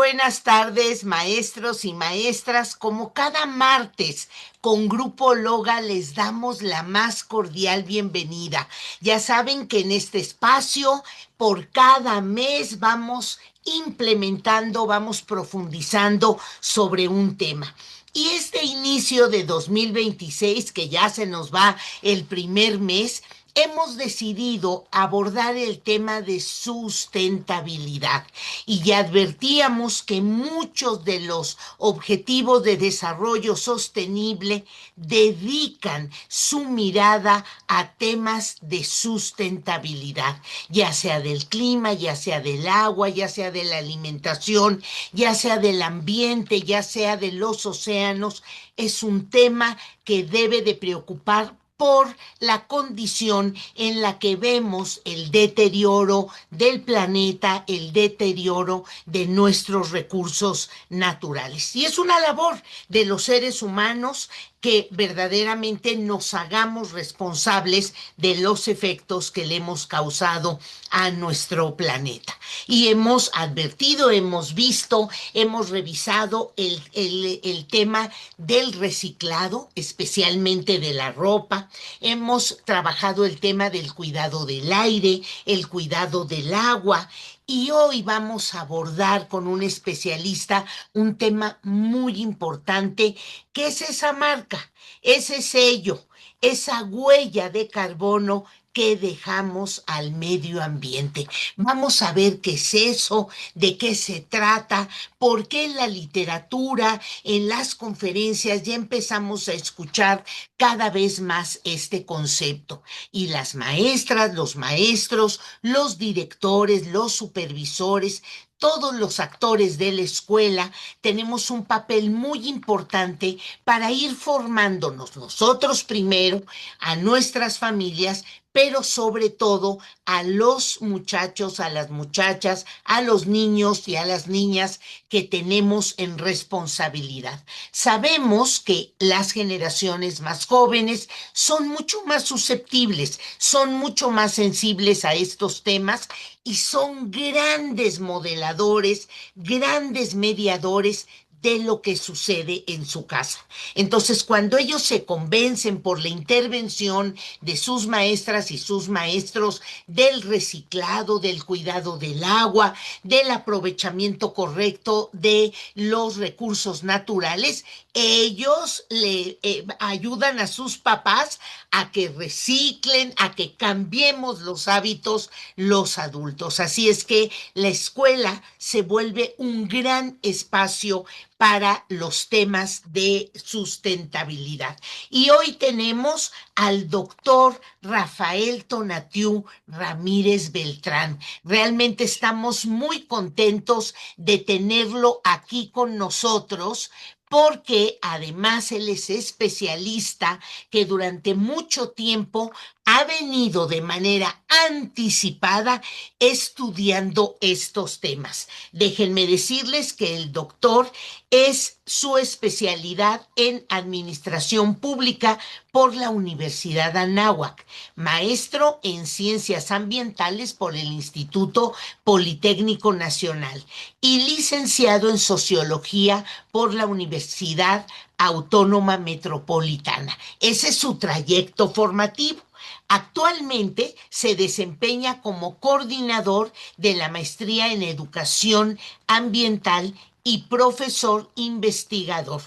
buenas tardes, maestros y maestras. Como cada martes, con Grupo Loga les damos la más cordial bienvenida. Ya saben que en este espacio, por cada mes, vamos implementando, vamos profundizando sobre un tema. Y este inicio de 2026, que ya se nos va el primer mes, hemos decidido abordar el tema de sustentabilidad y ya advertíamos que muchos de los objetivos de desarrollo sostenible dedican su mirada a temas de sustentabilidad, ya sea del clima, ya sea del agua, ya sea de la alimentación, ya sea del ambiente, ya sea de los océanos. Es un tema que debe de preocupar por la condición en la que vemos el deterioro del planeta, el deterioro de nuestros recursos naturales. Y es una labor de los seres humanos que verdaderamente nos hagamos responsables de los efectos que le hemos causado a nuestro planeta. Y hemos advertido, hemos visto, hemos revisado el tema del reciclado, especialmente de la ropa. Hemos trabajado el tema del cuidado del aire, el cuidado del agua. Y hoy vamos a abordar con un especialista un tema muy importante, que es esa marca, ese sello, esa huella de carbono que dejamos al medio ambiente. Vamos a ver qué es eso, de qué se trata, por qué en la literatura, en las conferencias ya empezamos a escuchar cada vez más este concepto. Y las maestras, los maestros, los directores, los supervisores, todos los actores de la escuela tenemos un papel muy importante para ir formándonos nosotros primero, a nuestras familias, pero sobre todo a los muchachos, a las muchachas, a los niños y a las niñas que tenemos en responsabilidad. Sabemos que las generaciones más jóvenes son mucho más susceptibles, son mucho más sensibles a estos temas y son grandes modeladores, grandes mediadores de lo que sucede en su casa. Entonces, cuando ellos se convencen por la intervención de sus maestras y sus maestros del reciclado, del cuidado del agua, del aprovechamiento correcto de los recursos naturales, ellos le ayudan a sus papás a que reciclen, a que cambiemos los hábitos los adultos. Así es que la escuela se vuelve un gran espacio para los temas de sustentabilidad. Y hoy tenemos al doctor Rafael Tonatiuh Ramírez Beltrán. Realmente estamos muy contentos de tenerlo aquí con nosotros, porque además él es especialista que durante mucho tiempo ha venido de manera anticipada estudiando estos temas. Déjenme decirles que el doctor es su especialidad en administración pública por la Universidad Anáhuac, maestro en ciencias ambientales por el Instituto Politécnico Nacional y licenciado en sociología por la Universidad Autónoma Metropolitana. Ese es su trayecto formativo. Actualmente se desempeña como coordinador de la maestría en educación ambiental y profesor investigador,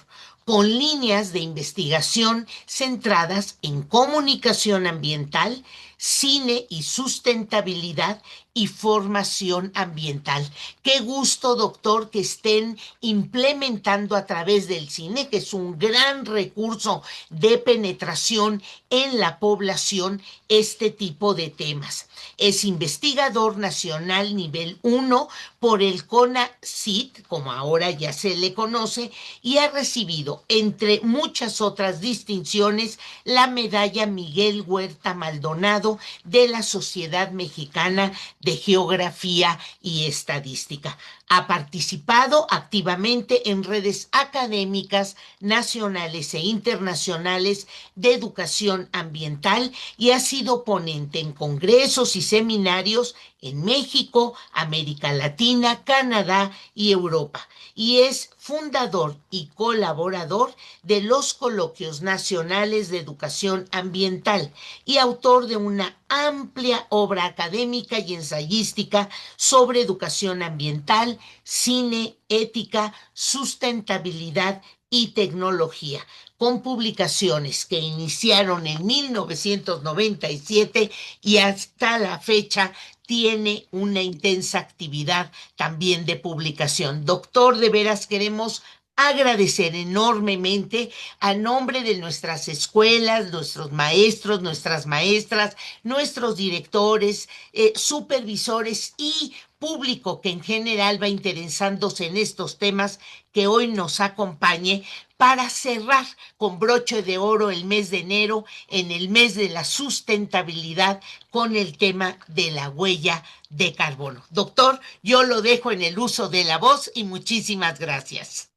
con líneas de investigación centradas en comunicación ambiental, cine y sustentabilidad y formación ambiental. Qué gusto, doctor, que estén implementando a través del cine, que es un gran recurso de penetración en la población, este tipo de temas. Es investigador nacional nivel 1 por el CONACYT, como ahora ya se le conoce, y ha recibido, entre muchas otras distinciones, la medalla Miguel Huerta Maldonado Colegiado de la Sociedad Mexicana de Geografía y Estadística. Ha participado activamente en redes académicas nacionales e internacionales de educación ambiental y ha sido ponente en congresos y seminarios en México, América Latina, Canadá y Europa. Y es fundador y colaborador de los Coloquios Nacionales de Educación Ambiental y autor de una amplia obra académica y ensayística sobre educación ambiental, cine, ética, sustentabilidad y tecnología, con publicaciones que iniciaron en 1997 y hasta la fecha tiene una intensa actividad también de publicación. Doctor, de veras queremos agradecer enormemente a nombre de nuestras escuelas, nuestros maestros, nuestras maestras, nuestros directores, supervisores y público que en general va interesándose en estos temas, que hoy nos acompañe para cerrar con broche de oro el mes de enero, en el mes de la sustentabilidad, con el tema de la huella de carbono. Doctor, yo lo dejo en el uso de la voz y muchísimas gracias.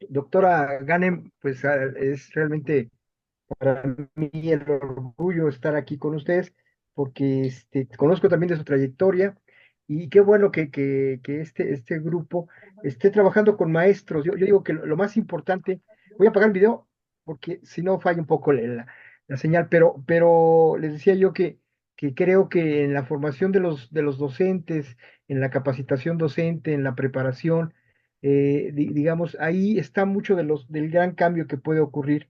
Doctora Ganem, pues es realmente para mí el orgullo estar aquí con ustedes, porque conozco también de su trayectoria y qué bueno que este grupo esté trabajando con maestros. Yo digo que lo más importante, voy a apagar el video porque si no falla un poco la señal, pero les decía yo que creo que en la formación de los docentes, en la capacitación docente, en la preparación, digamos, ahí está mucho del gran cambio que puede ocurrir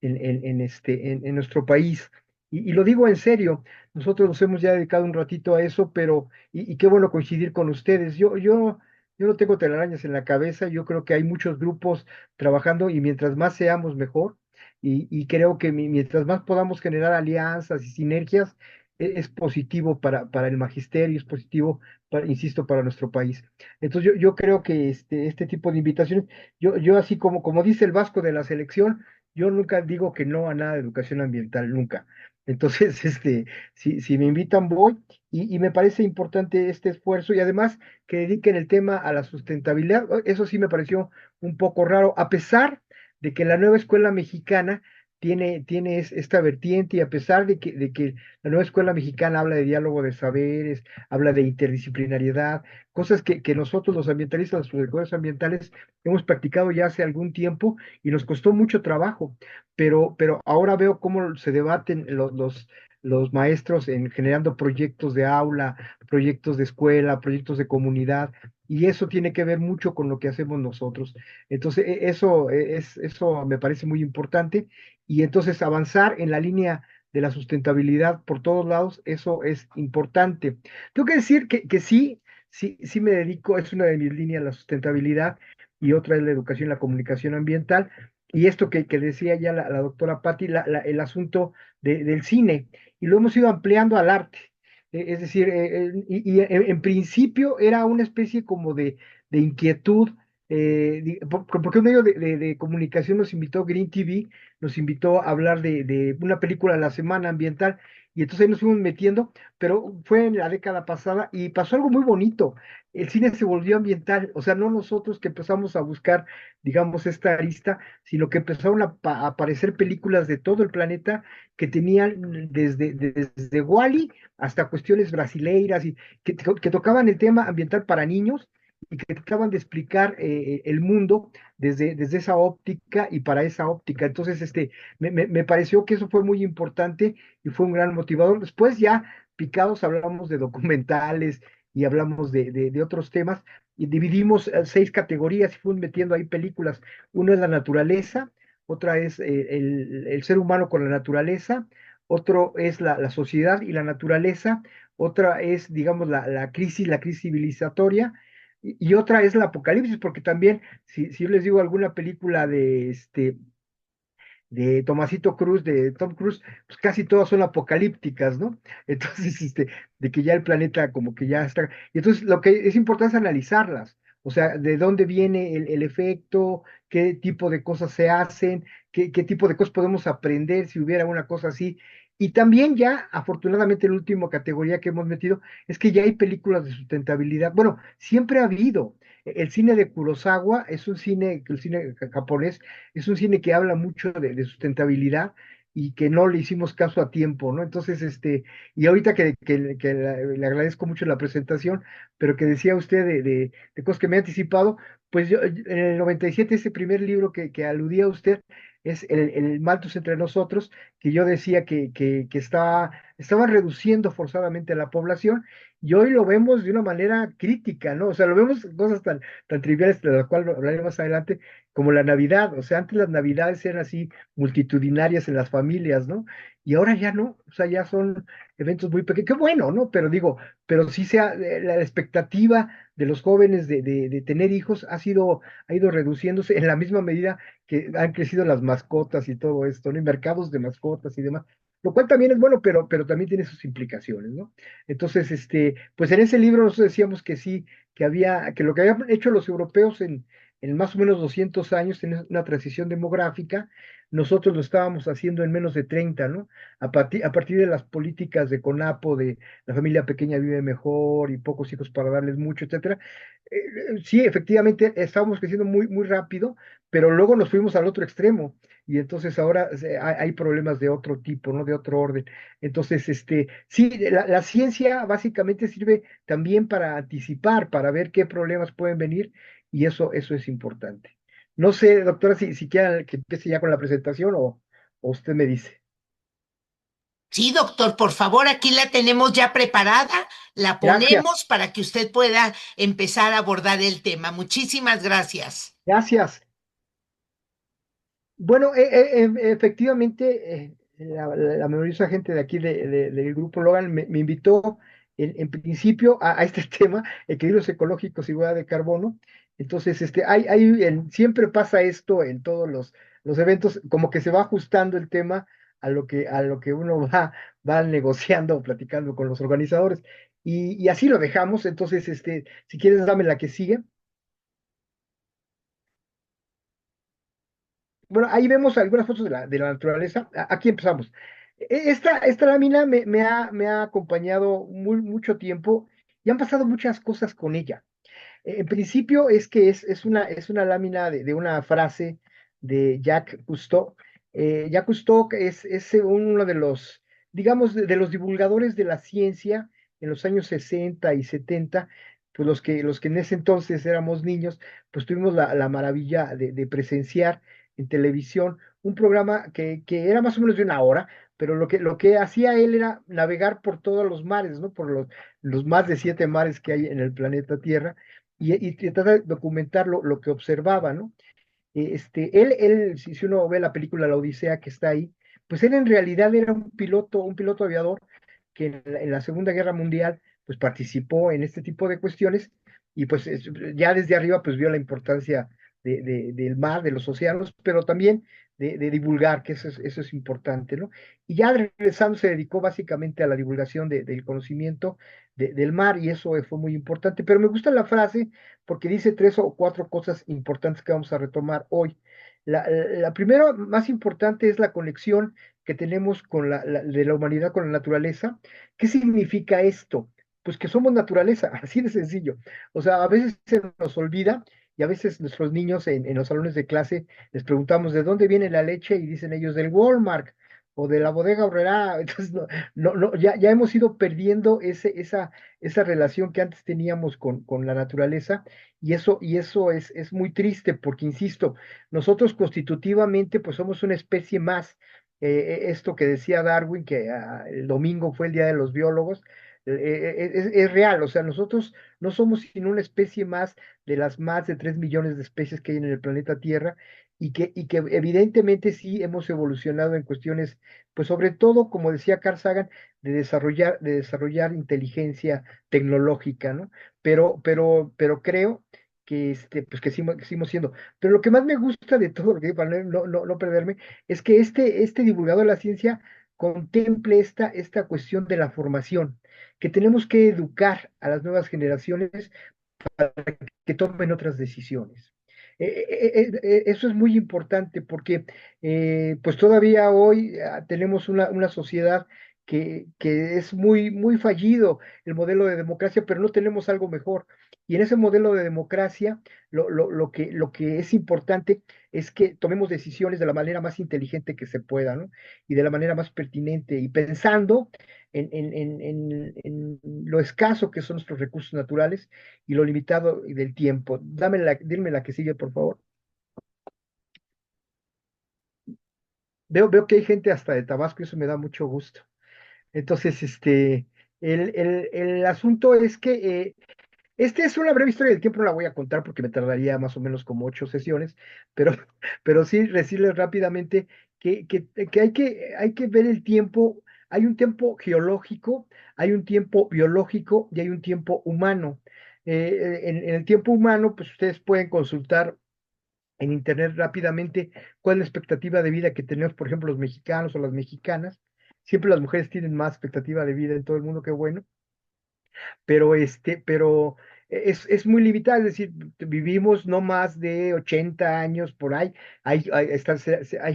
en nuestro país. Y lo digo en serio, nosotros nos hemos ya dedicado un ratito a eso, pero, y qué bueno coincidir con ustedes. Yo no tengo telarañas en la cabeza, yo creo que hay muchos grupos trabajando y mientras más seamos mejor, y creo que mientras más podamos generar alianzas y sinergias, es positivo para el magisterio, es positivo, insisto, para nuestro país. Entonces yo creo que este tipo de invitaciones, yo así como dice el Vasco de la selección, yo nunca digo que no a nada de educación ambiental, nunca. Entonces, si me invitan, voy y me parece importante este esfuerzo y además que dediquen el tema a la sustentabilidad. Eso sí me pareció un poco raro, a pesar de que la nueva escuela mexicana tiene esta vertiente y a pesar de que la nueva escuela mexicana habla de diálogo de saberes, habla de interdisciplinariedad, cosas que nosotros los ambientalistas, los educadores ambientales, hemos practicado ya hace algún tiempo y nos costó mucho trabajo, pero ahora veo cómo se debaten los maestros en generando proyectos de aula, proyectos de escuela, proyectos de comunidad, y eso tiene que ver mucho con lo que hacemos nosotros. Entonces, eso me parece muy importante, y entonces avanzar en la línea de la sustentabilidad por todos lados, eso es importante. Tengo que decir que sí me dedico, es una de mis líneas la sustentabilidad, y otra es la educación y la comunicación ambiental. Y esto que decía ya la doctora Patti, el asunto del cine, y lo hemos ido ampliando al arte. Es decir, en principio era una especie como de inquietud, porque un medio de comunicación nos invitó, Green TV, nos invitó a hablar de una película a la semana ambiental, y entonces ahí nos fuimos metiendo, pero fue en la década pasada y pasó algo muy bonito. El cine se volvió ambiental, o sea, no nosotros que empezamos a buscar, digamos, esta arista, sino que empezaron a aparecer películas de todo el planeta que tenían desde Wall-E hasta cuestiones brasileiras y que tocaban el tema ambiental para niños y que trataban de explicar el mundo desde esa óptica y para esa óptica. Entonces, me pareció que eso fue muy importante y fue un gran motivador. Después ya picados hablamos de documentales y hablamos de otros temas y dividimos 6 categorías y fuimos metiendo ahí películas. Uno es la naturaleza, otra es el ser humano con la naturaleza, otro es la sociedad y la naturaleza, otra es, digamos, la crisis civilizatoria, y otra es el apocalipsis, porque también, si yo les digo alguna película de Tomasito Cruz, de Tom Cruise, pues casi todas son apocalípticas, ¿no? Entonces, de que ya el planeta como que ya está. Y entonces lo que es importante es analizarlas, o sea, de dónde viene el efecto, qué tipo de cosas se hacen, qué tipo de cosas podemos aprender si hubiera una cosa así. Y también ya, afortunadamente, la última categoría que hemos metido es que ya hay películas de sustentabilidad. Bueno, siempre ha habido. El cine de Kurosawa es un cine, el cine japonés, es un cine que habla mucho de sustentabilidad y que no le hicimos caso a tiempo, ¿no? Entonces, y ahorita le agradezco mucho la presentación, pero que decía usted de cosas que me he anticipado, pues yo en el 97 ese primer libro que aludía usted es el Malthus entre nosotros, que yo decía estaban reduciendo forzadamente la población, y hoy lo vemos de una manera crítica, ¿no? O sea, lo vemos cosas tan triviales, de las cuales hablaré más adelante, como la Navidad. O sea, antes las Navidades eran así multitudinarias en las familias, ¿no? Y ahora ya no, o sea, ya son eventos muy pequeños. Qué bueno, ¿no? Pero digo, pero sí la expectativa de los jóvenes de tener hijos ha ido reduciéndose en la misma medida que han crecido las mascotas y todo esto, ¿no? Y mercados de mascotas y demás. Lo cual también es bueno, pero también tiene sus implicaciones, ¿no? Entonces, pues en ese libro nosotros decíamos que sí, que lo que habían hecho los europeos en más o menos 200 años, en una transición demográfica, nosotros lo estábamos haciendo en menos de 30, ¿no? A partir de las políticas de CONAPO, de la familia pequeña vive mejor y pocos hijos para darles mucho, etcétera. Sí, efectivamente, estábamos creciendo muy, muy rápido, pero luego nos fuimos al otro extremo y entonces ahora hay problemas de otro tipo, ¿no? De otro orden. Entonces, sí, la ciencia básicamente sirve también para anticipar, para ver qué problemas pueden venir y eso es importante. No sé, doctora, si quiera que empiece ya con la presentación o usted me dice. Sí, doctor, por favor, aquí la tenemos ya preparada, la Gracias, ponemos para que usted pueda empezar a abordar el tema. Muchísimas gracias. gracias. Bueno, efectivamente, la mayoría gente de aquí del grupo Logan me invitó en principio a este tema, equilibrios ecológicos y huella de carbono. Entonces, siempre pasa esto en todos los eventos, como que se va ajustando el tema a lo que uno va negociando o platicando con los organizadores. Y así lo dejamos. Entonces, si quieres, dame la que sigue. Bueno, ahí vemos algunas fotos de la naturaleza. Aquí empezamos. Esta lámina me ha acompañado mucho tiempo y han pasado muchas cosas con ella. En principio es que es una lámina de una frase de Jacques Cousteau. Jacques Cousteau es uno de los, digamos, de los divulgadores de la ciencia en los años 60 y 70, pues los que en ese entonces éramos niños, pues tuvimos la maravilla de presenciar en televisión un programa que era más o menos de una hora, pero lo que hacía él era navegar por todos los mares, ¿no? Por los más de 7 mares que hay en el planeta Tierra y tratar de documentar lo que observaba, ¿no? Si uno ve la película La Odisea que está ahí, pues él en realidad era un piloto aviador que en la Segunda Guerra Mundial pues participó en este tipo de cuestiones y pues ya desde arriba pues vio la importancia del mar, de los océanos, pero también de divulgar, que eso es importante, ¿no? Y ya regresando se dedicó básicamente a la divulgación del conocimiento del mar y eso fue muy importante, pero me gusta la frase porque dice 3 o 4 cosas importantes que vamos a retomar hoy. La primera, más importante, es la conexión que tenemos de la humanidad con la naturaleza. ¿Qué significa esto? Pues que somos naturaleza, así de sencillo. O sea, a veces se nos olvida y a veces nuestros niños en los salones de clase les preguntamos de dónde viene la leche y dicen ellos del Walmart o de la bodega Aurrerá. Entonces, ya hemos ido perdiendo esa relación que antes teníamos con la naturaleza y eso es muy triste porque, insisto, nosotros constitutivamente pues somos una especie más. Esto que decía Darwin, que el domingo fue el Día de los Biólogos, es real. O sea, nosotros no somos sino una especie más de las más de 3 millones de especies que hay en el planeta Tierra y que evidentemente sí hemos evolucionado en cuestiones, pues sobre todo, como decía Carl Sagan, de desarrollar inteligencia tecnológica, ¿no? Pero creo pues que seguimos siendo. Pero lo que más me gusta de todo lo que digo, para no perderme, es que este divulgador de la ciencia contemple esta cuestión de la formación, que tenemos que educar a las nuevas generaciones que tomen otras decisiones. Eso es muy importante porque pues todavía hoy tenemos una sociedad que es muy fallido el modelo de democracia, pero no tenemos algo mejor. Y en ese modelo de democracia, lo que es importante es que tomemos decisiones de la manera más inteligente que se pueda, ¿no? Y de la manera más pertinente, y pensando en lo escaso que son nuestros recursos naturales y lo limitado del tiempo. Dime la que sigue, por favor. Veo que hay gente hasta de Tabasco y eso me da mucho gusto. Entonces, el asunto es que es una breve historia del tiempo, no la voy a contar porque me tardaría más o menos como 8 sesiones, pero, pero sí decirles rápidamente que hay que ver el tiempo. Hay un tiempo geológico, hay un tiempo biológico y hay un tiempo humano. En el tiempo humano, pues ustedes pueden consultar en internet rápidamente cuál es la expectativa de vida que tenemos, por ejemplo, los mexicanos o las mexicanas. Siempre las mujeres tienen más expectativa de vida en todo el mundo, qué bueno, pero es muy limitado, es decir, vivimos no más de 80 años por ahí. Hay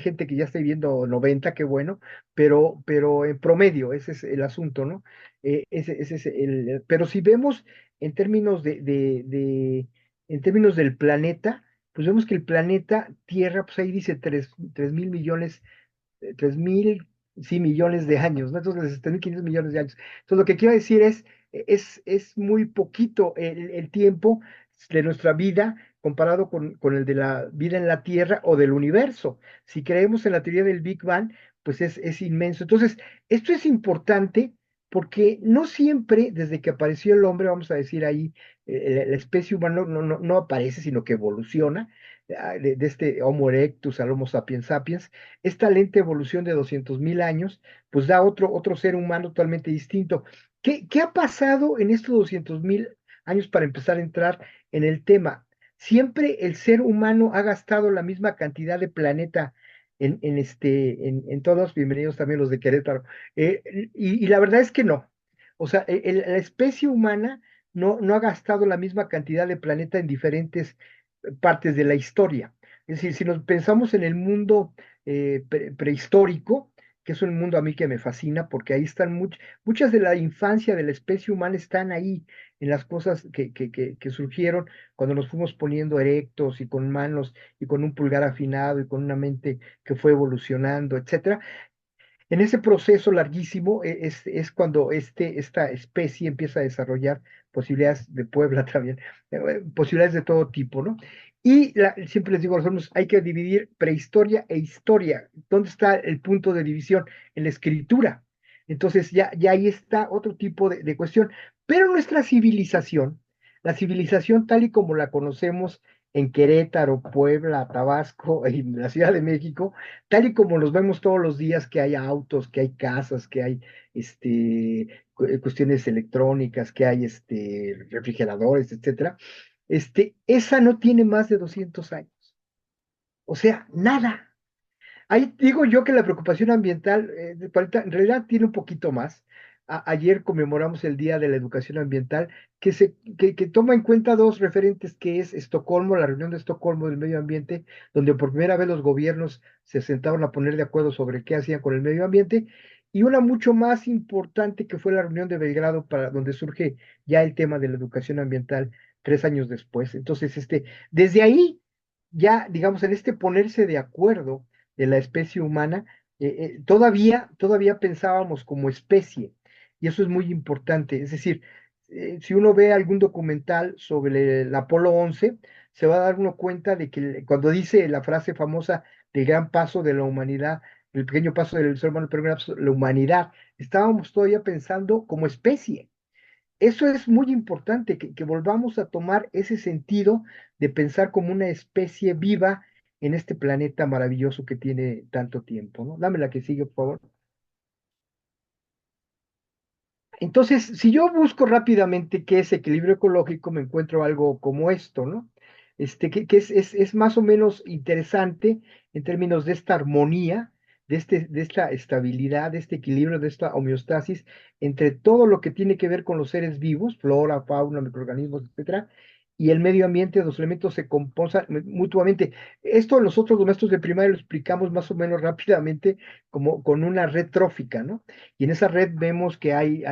gente que ya está viviendo 90, qué bueno, pero en promedio, ese es el asunto, ¿no? Ese es pero si vemos en términos en términos del planeta, pues vemos que el planeta Tierra, pues ahí dice 3.000 millones, 3.000, sí, millones de años, ¿no? Entonces, 3.500 millones de años. Entonces, lo que quiero decir es muy poquito el tiempo de nuestra vida comparado con el de la vida en la Tierra o del universo. Si creemos en la teoría del Big Bang, pues es inmenso. Entonces, esto es importante porque no siempre, desde que apareció el hombre, vamos a decir ahí, la especie humana no aparece, sino que evoluciona, de este Homo erectus al Homo sapiens sapiens. Esta lenta evolución de 200.000 años, pues da otro ser humano totalmente distinto. ¿Qué ha pasado en estos 200.000 años para empezar a entrar en el tema? Siempre el ser humano ha gastado la misma cantidad de planeta en todos, bienvenidos también los de Querétaro. Y la verdad es que no. O sea, la especie humana no ha gastado la misma cantidad de planeta en diferentes partes de la historia. Es decir, si nos pensamos en el mundo prehistórico, que es un mundo a mí que me fascina, porque ahí están muchas de la infancia de la especie humana están ahí, en las cosas que surgieron cuando nos fuimos poniendo erectos y con manos y con un pulgar afinado y con una mente que fue evolucionando, etcétera. En ese proceso larguísimo es cuando esta especie empieza a desarrollar posibilidades de Puebla también, posibilidades de todo tipo, ¿no? Y siempre les digo a los alumnos, hay que dividir prehistoria e historia. ¿Dónde está el punto de división? En la escritura. Entonces ya ahí está otro tipo de cuestión. Pero nuestra civilización, la civilización tal y como la conocemos en Querétaro, Puebla, Tabasco, en la Ciudad de México, tal y como los vemos todos los días, que hay autos, que hay casas, que hay cuestiones electrónicas, que hay refrigeradores, etcétera, esa no tiene más de 200 años. O sea, nada. Ahí digo yo que la preocupación ambiental, en realidad tiene un poquito más. Ayer conmemoramos el Día de la Educación Ambiental, que toma en cuenta dos referentes, que es Estocolmo, la reunión de Estocolmo del medio ambiente, donde por primera vez los gobiernos se sentaron a poner de acuerdo sobre qué hacían con el medio ambiente, y una mucho más importante que fue la reunión de Belgrado, donde surge ya el tema de la educación ambiental 3 años después. Entonces, desde ahí, ya, digamos, en este ponerse de acuerdo de la especie humana, todavía pensábamos como especie, y eso es muy importante. Es decir, si uno ve algún documental sobre el Apolo 11, se va a dar uno cuenta de que cuando dice la frase famosa del gran paso de la humanidad, el pequeño paso del ser humano, pero el gran paso de la humanidad, estábamos todavía pensando como especie. Eso es muy importante, que volvamos a tomar ese sentido de pensar como una especie viva en este planeta maravilloso que tiene tanto tiempo, ¿no? Dame la que sigue, por favor. Entonces, si yo busco rápidamente qué es equilibrio ecológico, me encuentro algo como esto, ¿no? Que es más o menos interesante en términos de esta armonía, de esta estabilidad, de este equilibrio, de esta homeostasis entre todo lo que tiene que ver con los seres vivos, flora, fauna, microorganismos, etcétera, y el medio ambiente, los elementos se compensan mutuamente. Esto nosotros los maestros de primaria lo explicamos más o menos rápidamente como con una red trófica, ¿no? Y en esa red vemos que hay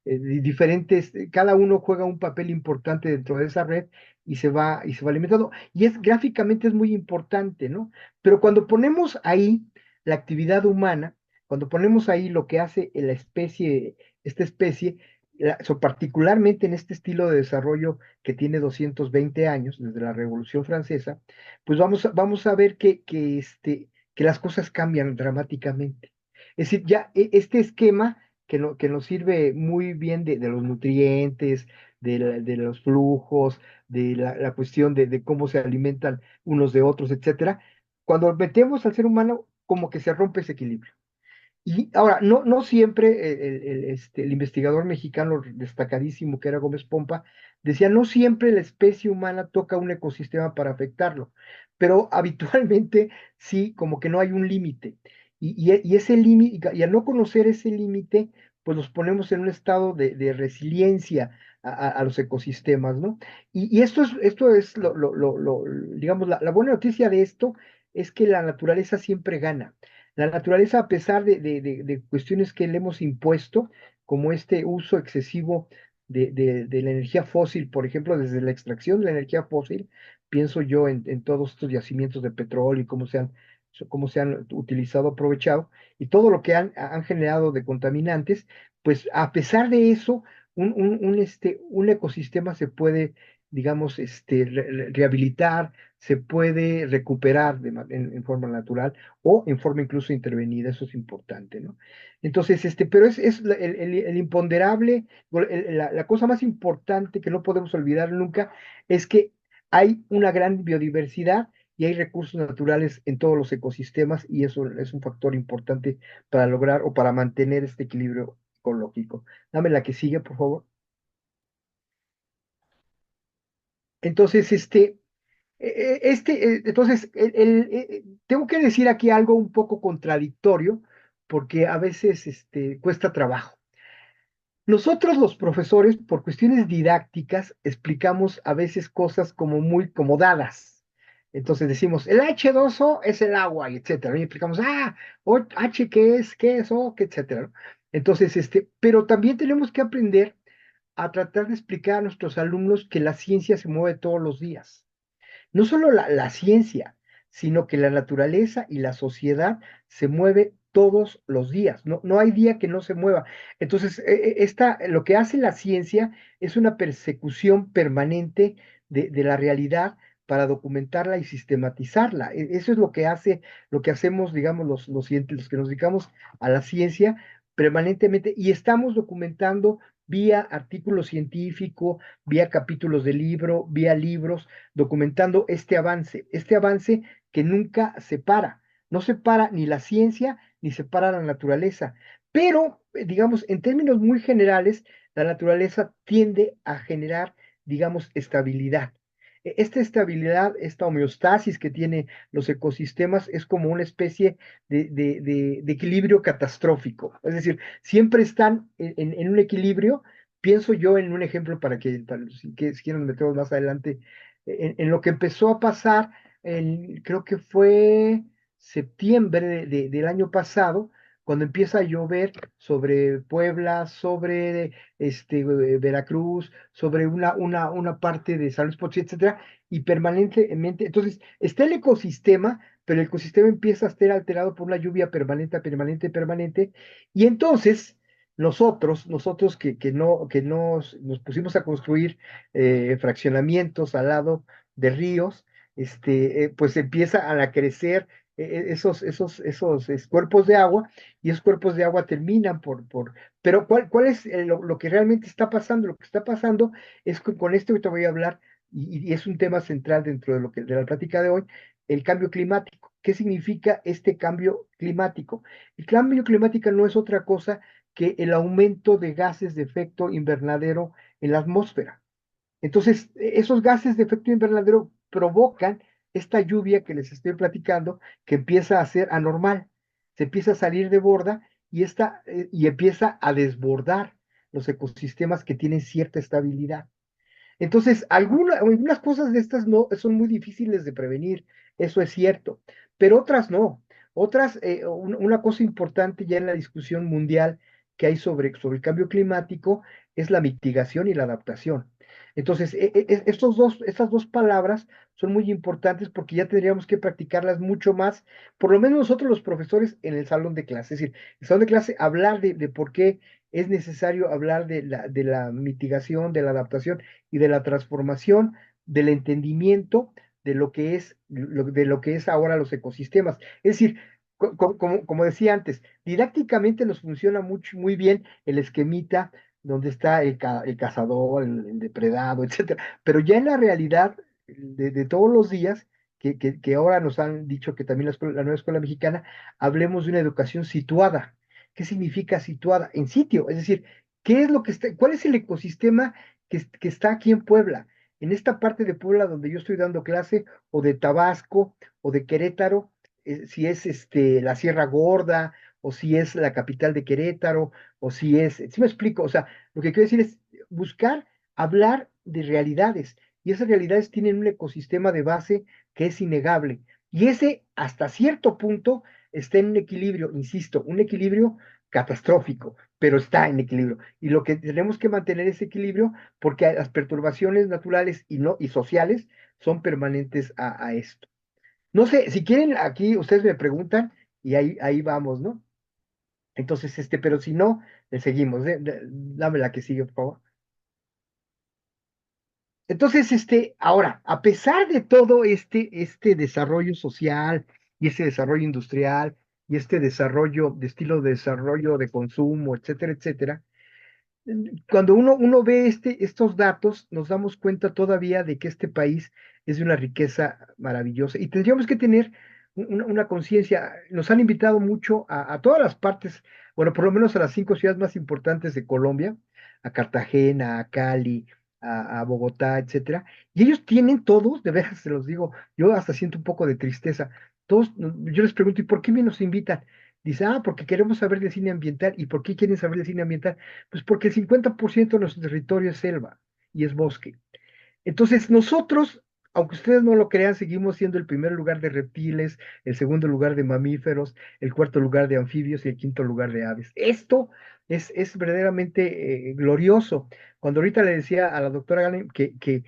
diferentes, cada uno juega un papel importante dentro de esa red y se va alimentando. Y es gráficamente es muy importante, ¿no? Pero cuando ponemos ahí la actividad humana, cuando ponemos ahí lo que hace la especie, esta especie, particularmente en este estilo de desarrollo que tiene 220 años, desde la Revolución Francesa, pues vamos a ver que las cosas cambian dramáticamente. Es decir, ya este esquema que nos sirve muy bien de los nutrientes, de los flujos, de la cuestión de cómo se alimentan unos de otros, etcétera, cuando metemos al ser humano, como que se rompe ese equilibrio. Y ahora, no siempre el investigador mexicano destacadísimo que era Gómez Pompa decía, no siempre la especie humana toca un ecosistema para afectarlo, pero habitualmente sí, como que no hay un límite. Y ese límite, y al no conocer ese límite, pues nos ponemos en un estado de resiliencia a los ecosistemas, ¿no? Y esto es digamos, la buena noticia de esto es que la naturaleza siempre gana. La naturaleza, a pesar de cuestiones que le hemos impuesto, como este uso excesivo de la energía fósil, por ejemplo, desde la extracción de la energía fósil, pienso yo en todos estos yacimientos de petróleo y cómo se han utilizado, aprovechado, y todo lo que han generado de contaminantes, pues a pesar de eso, un ecosistema se puede, digamos, rehabilitar, se puede recuperar en forma natural o en forma incluso intervenida, eso es importante, ¿no? Entonces, pero es el imponderable, la cosa más importante que no podemos olvidar nunca es que hay una gran biodiversidad y hay recursos naturales en todos los ecosistemas y eso es un factor importante para lograr o para mantener este equilibrio ecológico. Dame la que sigue, por favor. Entonces, entonces, tengo que decir aquí algo un poco contradictorio, porque a veces cuesta trabajo. Nosotros los profesores, por cuestiones didácticas, explicamos a veces cosas como muy como dadas. Entonces decimos, el H2O es el agua, y etcétera. Y explicamos, H qué es O, qué etcétera, ¿no? Entonces, pero también tenemos que aprender a tratar de explicar a nuestros alumnos que la ciencia se mueve todos los días. No solo la ciencia, sino que la naturaleza y la sociedad se mueve todos los días. No hay día que no se mueva. Entonces, lo que hace la ciencia es una persecución permanente de la realidad para documentarla y sistematizarla. Eso es lo que hacemos, digamos, los que nos dedicamos a la ciencia permanentemente y estamos documentando vía artículo científico, vía capítulos de libro, vía libros documentando este avance que nunca se para. No se para ni la ciencia ni se para la naturaleza. Pero, digamos, en términos muy generales, la naturaleza tiende a generar, digamos, estabilidad. Esta estabilidad, esta homeostasis que tienen los ecosistemas es como una especie de equilibrio catastrófico. Es decir, siempre están en un equilibrio. Pienso yo en un ejemplo para que, si quieren, nos metemos más adelante en lo que empezó a pasar, creo que fue septiembre del año pasado, cuando empieza a llover sobre Puebla, sobre Veracruz, sobre una parte de San Luis Potosí, etcétera, y permanentemente, entonces está el ecosistema, pero el ecosistema empieza a estar alterado por una lluvia permanente, permanente, permanente, y entonces nosotros que nos pusimos a construir fraccionamientos al lado de ríos, pues empiezan a crecer esos cuerpos de agua y esos cuerpos de agua terminan pero ¿cuál es lo que realmente está pasando? Lo que está pasando es que con esto que te voy a hablar y es un tema central dentro de la plática de hoy, el cambio climático. ¿Qué significa este cambio climático? El cambio climático no es otra cosa que el aumento de gases de efecto invernadero en la atmósfera. Entonces, esos gases de efecto invernadero provocan esta lluvia que les estoy platicando, que empieza a ser anormal, se empieza a salir de borda y empieza a desbordar los ecosistemas que tienen cierta estabilidad. Entonces, algunas cosas de estas no son muy difíciles de prevenir, eso es cierto, pero otras no. Otras, una cosa importante ya en la discusión mundial que hay sobre el cambio climático es la mitigación y la adaptación. Entonces, estas dos palabras son muy importantes porque ya tendríamos que practicarlas mucho más, por lo menos nosotros los profesores en el salón de clase. Es decir, el salón de clase, hablar de por qué es necesario hablar de la mitigación, de la adaptación y de la transformación, del entendimiento de lo que es ahora los ecosistemas. Es decir, como decía antes, didácticamente nos funciona muy bien el esquemita donde está el cazador, el depredado, etcétera. Pero ya en la realidad de todos los días, que ahora nos han dicho que también la nueva escuela mexicana, hablemos de una educación situada. ¿Qué significa situada? En sitio, es decir, cuál es el ecosistema que está aquí en Puebla? En esta parte de Puebla donde yo estoy dando clase, o de Tabasco, o de Querétaro, si es la Sierra Gorda, o si es la capital de Querétaro, o si me explico, o sea, lo que quiero decir es buscar hablar de realidades, y esas realidades tienen un ecosistema de base que es innegable, y ese hasta cierto punto está en un equilibrio, insisto, un equilibrio catastrófico, pero está en equilibrio. Y lo que tenemos que mantener ese equilibrio porque las perturbaciones naturales y sociales son permanentes a esto. No sé, si quieren, aquí ustedes me preguntan y ahí vamos, ¿no? Entonces, pero si no, le seguimos. Dame la que sigue, por favor. Entonces, ahora, a pesar de todo este desarrollo social y este desarrollo industrial y este desarrollo de estilo de desarrollo de consumo, etcétera, etcétera, cuando uno ve estos datos, nos damos cuenta todavía de que este país es de una riqueza maravillosa y tendríamos que tener una conciencia. Nos han invitado mucho a todas las partes, bueno, por lo menos a las 5 ciudades más importantes de Colombia, a Cartagena, a Cali, a Bogotá, etcétera, y ellos tienen todos, de veras se los digo, yo hasta siento un poco de tristeza. Todos, yo les pregunto, ¿y por qué me nos invitan? Dice, porque queremos saber de cine ambiental. ¿Y por qué quieren saber de cine ambiental? Pues porque el 50% de nuestro territorio es selva y es bosque. Entonces, nosotros, aunque ustedes no lo crean, seguimos siendo el primer lugar de reptiles, el segundo lugar de mamíferos, el cuarto lugar de anfibios y el quinto lugar de aves. Esto es verdaderamente glorioso. Cuando ahorita le decía a la doctora Galen que,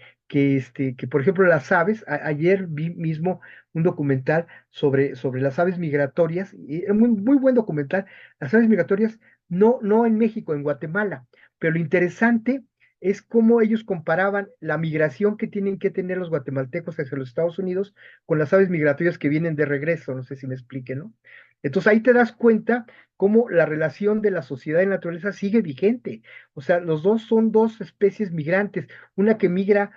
por ejemplo, las aves, ayer vi mismo un documental sobre las aves migratorias, y es muy, muy buen documental, las aves migratorias, no en México, en Guatemala, pero lo interesante es cómo ellos comparaban la migración que tienen que tener los guatemaltecos hacia los Estados Unidos con las aves migratorias que vienen de regreso, no sé si me explique, ¿no? Entonces ahí te das cuenta cómo la relación de la sociedad y la naturaleza sigue vigente. O sea, los dos son dos especies migrantes, una que migra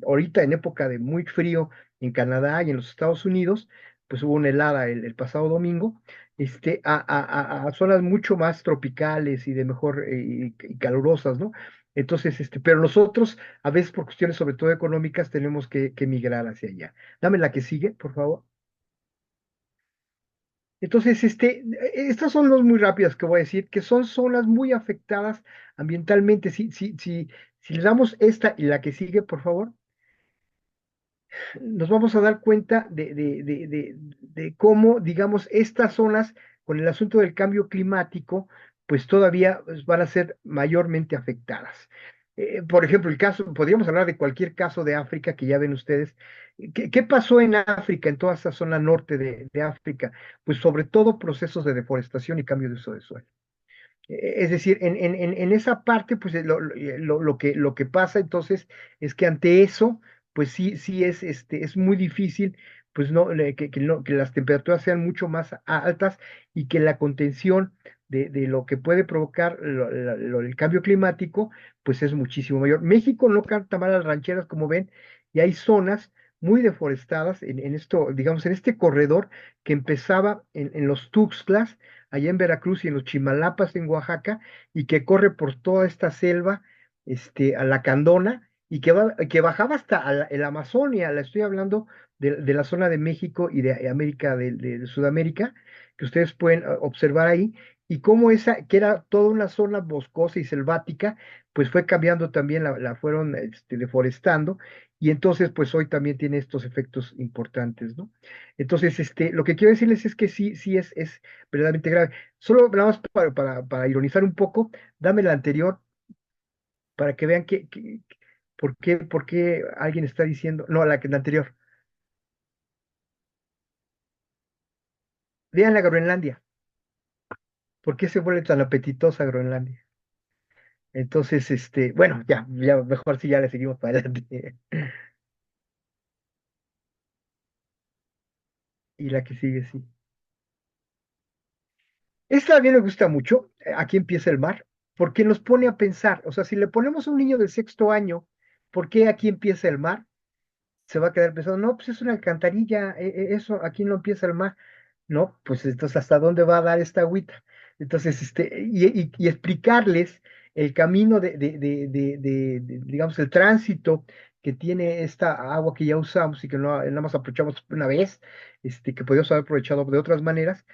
ahorita en época de muy frío en Canadá y en los Estados Unidos, pues hubo una helada el pasado domingo, a zonas mucho más tropicales y de mejor y calurosas, ¿no? Entonces, pero nosotros, a veces por cuestiones sobre todo económicas, tenemos que migrar hacia allá. Dame la que sigue, por favor. Entonces, estas son las muy rápidas que voy a decir, que son zonas muy afectadas ambientalmente. Si le damos esta y la que sigue, por favor, nos vamos a dar cuenta de cómo, digamos, estas zonas, con el asunto del cambio climático, pues todavía pues, van a ser mayormente afectadas. Por ejemplo, podríamos hablar de cualquier caso de África que ya ven ustedes. ¿Qué pasó en África, en toda esa zona norte de África? Pues sobre todo procesos de deforestación y cambio de uso de suelo. Es decir, en esa parte, pues lo que pasa entonces es que ante eso, pues sí es muy difícil, pues no, que las temperaturas sean mucho más altas y que la contención de lo que puede provocar el cambio climático, pues es muchísimo mayor. México no canta mal a las rancheras, como ven, y hay zonas muy deforestadas en esto, digamos, en este corredor que empezaba en los Tuxtlas allá en Veracruz y en los Chimalapas en Oaxaca, y que corre por toda esta selva, a la Candona, y que bajaba hasta el Amazonia. La estoy hablando de la zona de México y de América, de Sudamérica, que ustedes pueden observar ahí, y cómo esa, que era toda una zona boscosa y selvática, pues fue cambiando también, la fueron deforestando, y entonces pues hoy también tiene estos efectos importantes, ¿no? Entonces, lo que quiero decirles es que sí, sí es verdaderamente grave. Solo nada más para ironizar un poco, dame la anterior para que vean por qué alguien está diciendo, no, la anterior, vean la Groenlandia, ¿por qué se vuelve tan apetitosa Groenlandia? Entonces, bueno, ya mejor si ya le seguimos para adelante. Y la que sigue, sí. Esta a mí me gusta mucho, Aquí empieza el mar, porque nos pone a pensar, o sea, si le ponemos a un niño del sexto año, ¿por qué aquí empieza el mar? Se va a quedar pensando, no, pues es una alcantarilla, eso, aquí no empieza el mar, ¿no? Pues entonces, ¿hasta dónde va a dar esta agüita? Entonces, y explicarles el camino digamos, el tránsito que tiene esta agua que ya usamos y que no, nada más aprovechamos una vez, que podríamos haber aprovechado de otras maneras,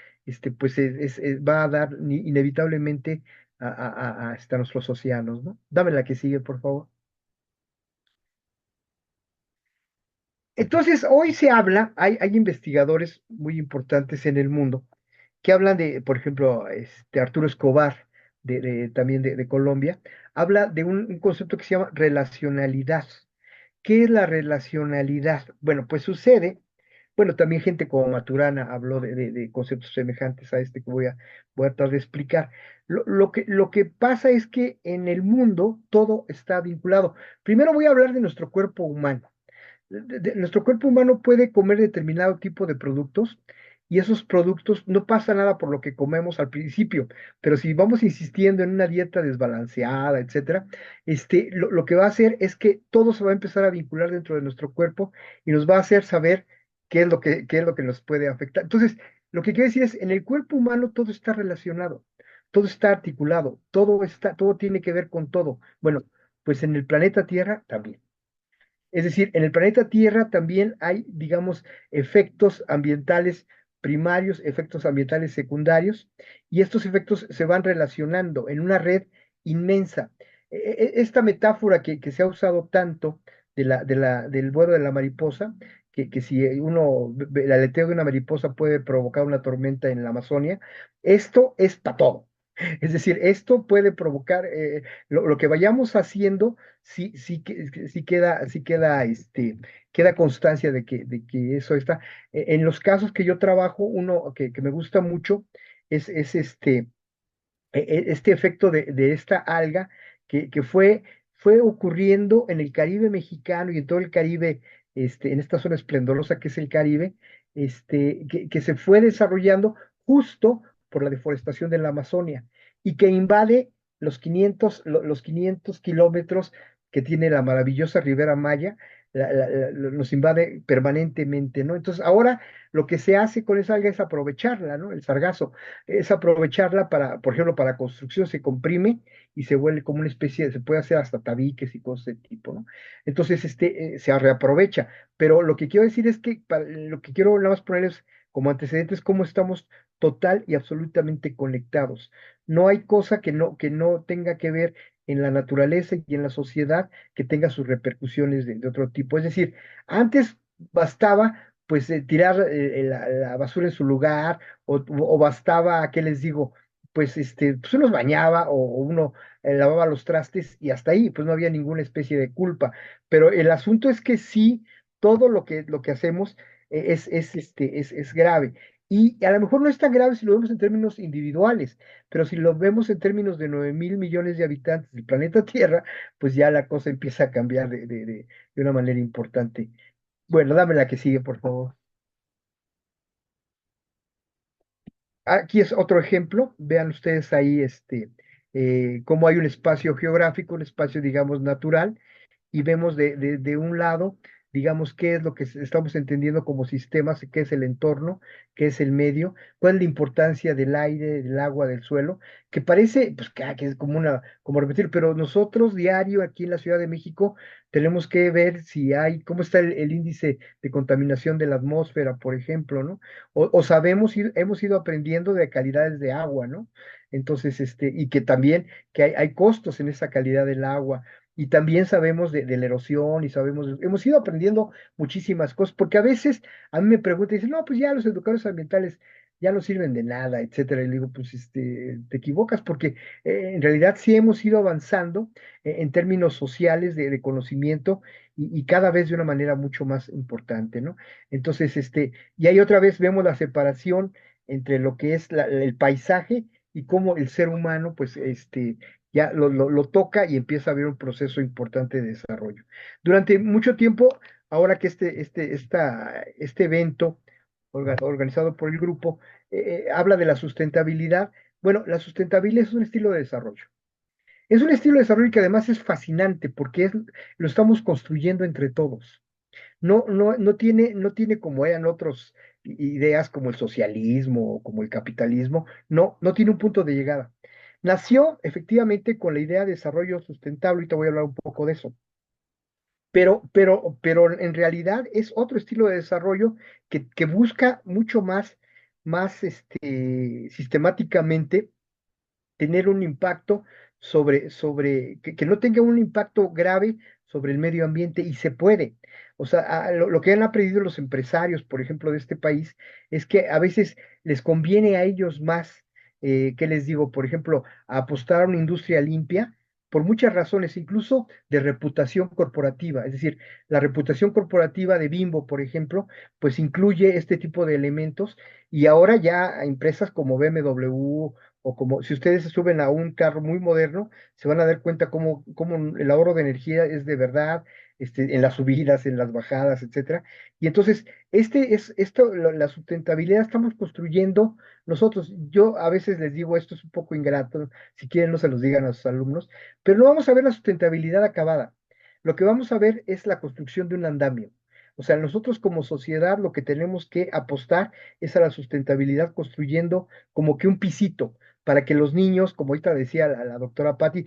pues va a dar inevitablemente hasta nuestros océanos, ¿no? Dame la que sigue, por favor. Entonces, hoy se habla, hay investigadores muy importantes en el mundo que hablan de, por ejemplo, Arturo Escobar, también de Colombia, habla de un concepto que se llama relacionalidad. ¿Qué es la relacionalidad? Bueno, pues sucede, bueno, también gente como Maturana habló de conceptos semejantes a este que voy a tratar de explicar. Lo que pasa es que en el mundo todo está vinculado. Primero voy a hablar de nuestro cuerpo humano. Nuestro cuerpo humano puede comer determinado tipo de productos y esos productos no pasa nada por lo que comemos al principio, pero si vamos insistiendo en una dieta desbalanceada, etcétera, lo que va a hacer es que todo se va a empezar a vincular dentro de nuestro cuerpo y nos va a hacer saber qué es lo que nos puede afectar. Entonces, lo que quiero decir es, en el cuerpo humano todo está relacionado, todo está articulado, todo tiene que ver con todo. Bueno, pues en el planeta Tierra también. Es decir, en el planeta Tierra también hay, digamos, efectos ambientales primarios, efectos ambientales secundarios, y estos efectos se van relacionando en una red inmensa. Esta metáfora que se ha usado tanto del vuelo de la mariposa, que si uno, el aleteo de una mariposa puede provocar una tormenta en la Amazonia, esto es para todo. Es decir, esto puede provocar, lo que vayamos haciendo sí, queda constancia de que eso está. En los casos que yo trabajo, uno que me gusta mucho es este efecto de esta alga que fue ocurriendo en el Caribe mexicano y en todo el Caribe, en esta zona esplendorosa que es el Caribe, que se fue desarrollando justo por la deforestación de la Amazonia y que invade los 500 kilómetros que tiene la maravillosa Ribera Maya, nos invade permanentemente, ¿no? Entonces, ahora lo que se hace con esa alga es aprovecharla, ¿no? El sargazo es aprovecharla para, por ejemplo, para construcción se comprime y se vuelve como una especie, se puede hacer hasta tabiques y cosas de tipo, ¿no? Entonces, se reaprovecha. Pero lo que quiero decir es que, lo que quiero nada más ponerles como antecedentes, cómo estamos total y absolutamente conectados. No hay cosa que no tenga que ver en la naturaleza y en la sociedad que tenga sus repercusiones de otro tipo. Es decir, antes bastaba pues tirar la basura en su lugar o bastaba, ¿qué les digo? Pues uno se bañaba o uno lavaba los trastes y hasta ahí, pues no había ninguna especie de culpa. Pero el asunto es que sí, todo lo que hacemos es grave. Y a lo mejor no es tan grave si lo vemos en términos individuales, pero si lo vemos en términos de 9.000 millones de habitantes del planeta Tierra, pues ya la cosa empieza a cambiar de una manera importante. Bueno, dame la que sigue, por favor. Aquí es otro ejemplo. Vean ustedes ahí cómo hay un espacio geográfico, un espacio, digamos, natural, y vemos de un lado, digamos, qué es lo que estamos entendiendo como sistemas, qué es el entorno, qué es el medio, cuál es la importancia del aire, del agua, del suelo, que parece, pues, que es como repetir, pero nosotros diario aquí en la Ciudad de México tenemos que ver si cómo está el índice de contaminación de la atmósfera, por ejemplo, ¿no? O sabemos, hemos ido aprendiendo de calidades de agua, ¿no? Entonces, y que también que hay costos en esa calidad del agua. Y también sabemos de la erosión y sabemos, hemos ido aprendiendo muchísimas cosas, porque a veces a mí me preguntan y dicen, no, pues ya los educadores ambientales ya no sirven de nada, etcétera. Y le digo, pues te equivocas, porque en realidad sí hemos ido avanzando en términos sociales de conocimiento y cada vez de una manera mucho más importante, ¿no? Entonces, y ahí otra vez vemos la separación entre lo que es el paisaje y cómo el ser humano, pues, ya lo toca y empieza a haber un proceso importante de desarrollo. Durante mucho tiempo, ahora que este evento organizado por el grupo habla de la sustentabilidad, bueno, la sustentabilidad es un estilo de desarrollo. Es un estilo de desarrollo que además es fascinante porque lo estamos construyendo entre todos. No tiene como eran otros ideas como el socialismo o como el capitalismo, no tiene un punto de llegada. Nació efectivamente con la idea de desarrollo sustentable, y te voy a hablar un poco de eso, pero en realidad es otro estilo de desarrollo que busca mucho más sistemáticamente tener un impacto que no tenga un impacto grave sobre el medio ambiente y se puede. O sea, lo que han aprendido los empresarios, por ejemplo, de este país, es que a veces les conviene a ellos más, ¿qué les digo? Por ejemplo, apostar a una industria limpia por muchas razones, incluso de reputación corporativa. Es decir, la reputación corporativa de Bimbo, por ejemplo, pues incluye este tipo de elementos y ahora ya empresas como BMW o como si ustedes se suben a un carro muy moderno, se van a dar cuenta cómo el ahorro de energía es de verdad, en las subidas, en las bajadas, etcétera. Y entonces, la sustentabilidad estamos construyendo nosotros. Yo a veces les digo, esto es un poco ingrato, si quieren no se los digan a sus alumnos, pero no vamos a ver la sustentabilidad acabada. Lo que vamos a ver es la construcción de un andamio. O sea, nosotros como sociedad lo que tenemos que apostar es a la sustentabilidad construyendo como que un pisito para que los niños, como ahorita decía la doctora Patti,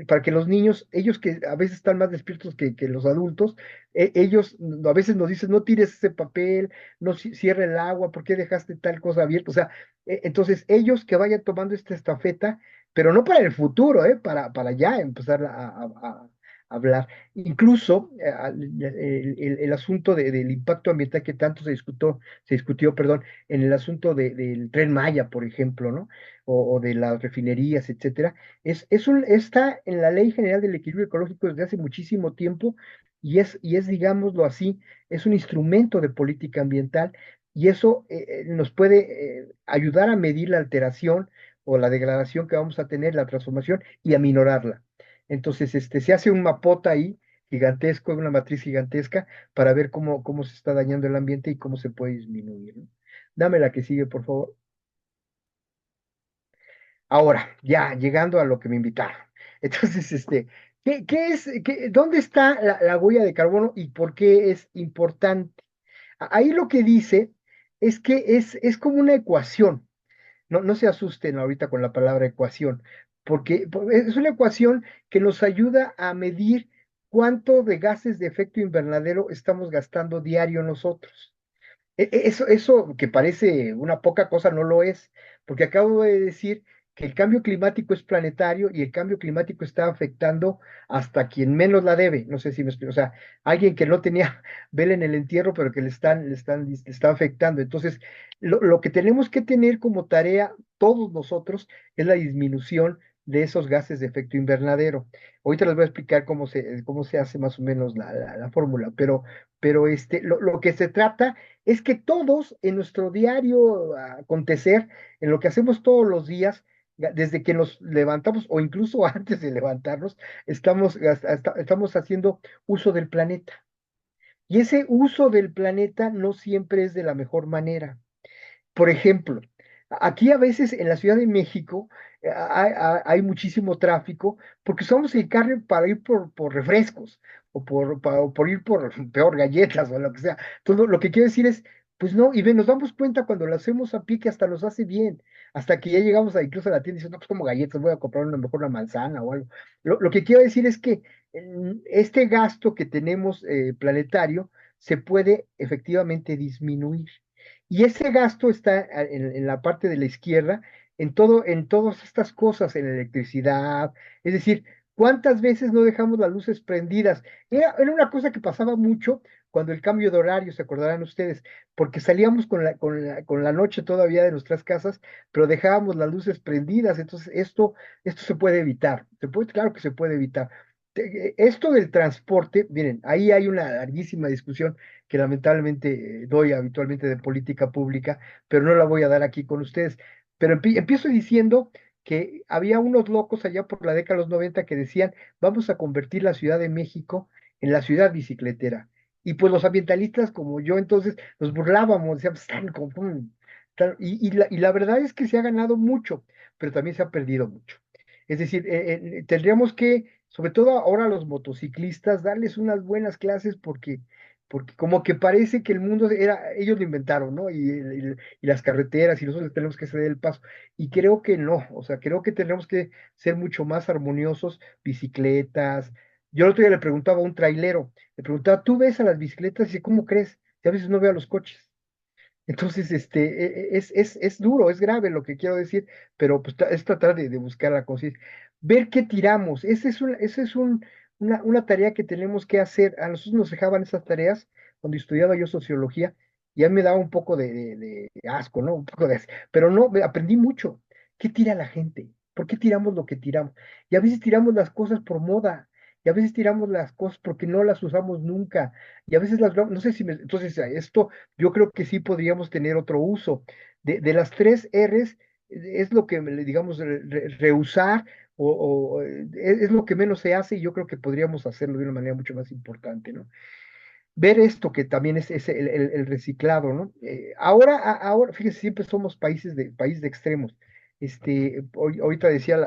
para que los niños, ellos que a veces están más despiertos que los adultos, ellos a veces nos dicen, no tires ese papel, no cierre el agua, ¿por qué dejaste tal cosa abierta? O sea, entonces ellos que vayan tomando esta estafeta, pero no para el futuro, para ya empezar a hablar. Incluso el asunto del impacto ambiental que tanto se discutió, perdón, en el asunto del Tren Maya, por ejemplo, ¿no? O de las refinerías, etcétera, está en la Ley General del Equilibrio Ecológico desde hace muchísimo tiempo y es, digámoslo así, es un instrumento de política ambiental y eso nos puede ayudar a medir la alteración o la degradación que vamos a tener, la transformación y a minorarla. Entonces, se hace un mapota ahí gigantesco, una matriz gigantesca para ver cómo se está dañando el ambiente y cómo se puede disminuir, ¿no? Dame la que sigue, por favor. Ahora, ya llegando a lo que me invitaron. Entonces, dónde está la huella de carbono y por qué es importante? Ahí lo que dice es que es como una ecuación. No se asusten ahorita con la palabra ecuación, porque es una ecuación que nos ayuda a medir cuánto de gases de efecto invernadero estamos gastando diario nosotros. Eso que parece una poca cosa no lo es, porque acabo de decir que el cambio climático es planetario y el cambio climático está afectando hasta quien menos la debe. No sé si me explico. O sea, alguien que no tenía vela en el entierro, pero que le está afectando. Entonces, lo que tenemos que tener como tarea todos nosotros es la disminución de esos gases de efecto invernadero. Ahorita les voy a explicar cómo se hace más o menos la fórmula, pero lo que se trata es que todos en nuestro diario acontecer, en lo que hacemos todos los días, desde que nos levantamos o incluso antes de levantarnos, estamos haciendo uso del planeta. Y ese uso del planeta no siempre es de la mejor manera. Por ejemplo, aquí a veces en la Ciudad de México hay muchísimo tráfico porque usamos el carro para ir por refrescos o por ir por peor galletas o lo que sea. Todo lo que quiero decir es, pues no, nos damos cuenta cuando lo hacemos a pie que hasta nos hace bien, hasta que ya llegamos incluso a la tienda y dicen, no, pues como galletas, voy a comprar mejor una manzana o algo. Lo que quiero decir es que este gasto que tenemos planetario se puede efectivamente disminuir. Y ese gasto está en la parte de la izquierda, en todas estas cosas, en electricidad, es decir, ¿cuántas veces no dejamos las luces prendidas? Era una cosa que pasaba mucho cuando el cambio de horario, se acordarán ustedes, porque salíamos con la noche todavía de nuestras casas, pero dejábamos las luces prendidas, entonces esto se puede evitar, claro que se puede evitar. Esto del transporte, miren, ahí hay una larguísima discusión que lamentablemente doy habitualmente de política pública, pero no la voy a dar aquí con ustedes. Pero empiezo diciendo que había unos locos allá por la década de los 90 que decían, vamos a convertir la Ciudad de México en la ciudad bicicletera. Y pues los ambientalistas como yo entonces nos burlábamos, decíamos, están y la verdad es que se ha ganado mucho, pero también se ha perdido mucho. Es decir, tendríamos que, sobre todo ahora los motociclistas, darles unas buenas clases porque como que parece que el mundo era, ellos lo inventaron, ¿no? Y las carreteras y nosotros les tenemos que ceder el paso. Y creo que no, o sea, creo que tenemos que ser mucho más armoniosos, bicicletas. Yo el otro día le preguntaba a un trailero, le preguntaba, ¿tú ves a las bicicletas? Y dice, ¿cómo crees? Y a veces no veo a los coches. Entonces, es duro, es grave lo que quiero decir, pero pues es tratar de buscar la conciencia. Ver qué tiramos, una tarea que tenemos que hacer. A nosotros nos dejaban esas tareas cuando estudiaba yo sociología, y a mí me daba un poco de asco, ¿no? Un poco de asco, pero no, aprendí mucho. ¿Qué tira la gente? ¿Por qué tiramos lo que tiramos? Y a veces tiramos las cosas por moda, y a veces tiramos las cosas porque no las usamos nunca, y a veces no sé si entonces esto yo creo que sí podríamos tener otro uso. De las tres R's, es lo que, digamos, reusar es lo que menos se hace y yo creo que podríamos hacerlo de una manera mucho más importante, ¿no? Ver esto que también es el reciclado, ¿no? Ahora, fíjese, siempre somos país de extremos. Ahorita decía,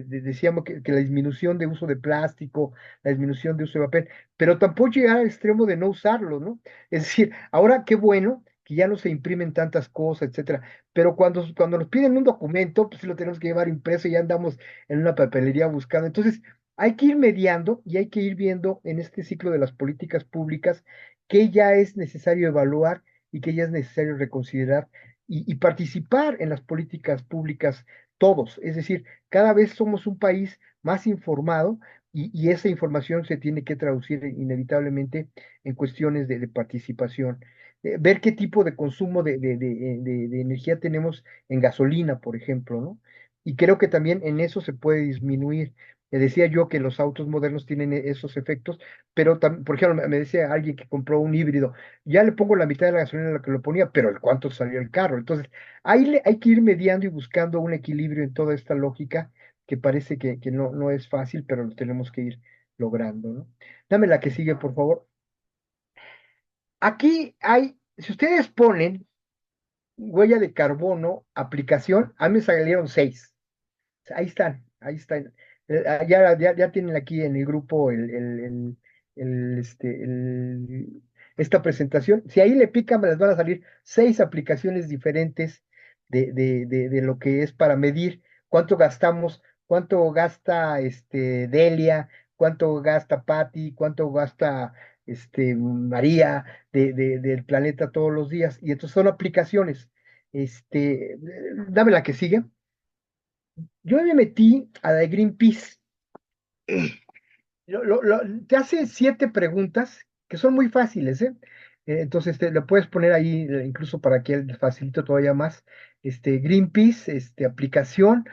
decíamos que la disminución de uso de plástico, la disminución de uso de papel, pero tampoco llegar al extremo de no usarlo, ¿no? Es decir, ahora qué bueno que ya no se imprimen tantas cosas, etcétera, pero cuando nos piden un documento, pues sí lo tenemos que llevar impreso y ya andamos en una papelería buscando. Entonces, hay que ir mediando y hay que ir viendo en este ciclo de las políticas públicas qué ya es necesario evaluar y qué ya es necesario reconsiderar y participar en las políticas públicas todos. Es decir, cada vez somos un país más informado y esa información se tiene que traducir inevitablemente en cuestiones de participación. Ver qué tipo de consumo de energía tenemos en gasolina, por ejemplo, ¿no? Y creo que también en eso se puede disminuir. Le decía yo que los autos modernos tienen esos efectos, pero por ejemplo, me decía alguien que compró un híbrido, ya le pongo la mitad de la gasolina a la que lo ponía, pero ¿el cuánto salió el carro? Entonces, hay que ir mediando y buscando un equilibrio en toda esta lógica que parece que no es fácil, pero lo tenemos que ir logrando, ¿no? Dame la que sigue, por favor. Aquí si ustedes ponen huella de carbono, aplicación, a mí me salieron 6. Ahí están, ahí están. Ya tienen aquí en el grupo esta presentación. Si ahí le pican, me les van a salir 6 aplicaciones diferentes de lo que es para medir cuánto gastamos, cuánto gasta Delia, cuánto gasta Patty, cuánto gasta María del planeta todos los días. Y entonces son aplicaciones. Dame la que sigue. Yo me metí a la de Greenpeace. Te hace 7 preguntas que son muy fáciles, ¿eh? Entonces lo puedes poner ahí incluso para que él facilite todavía más. Greenpeace, aplicación,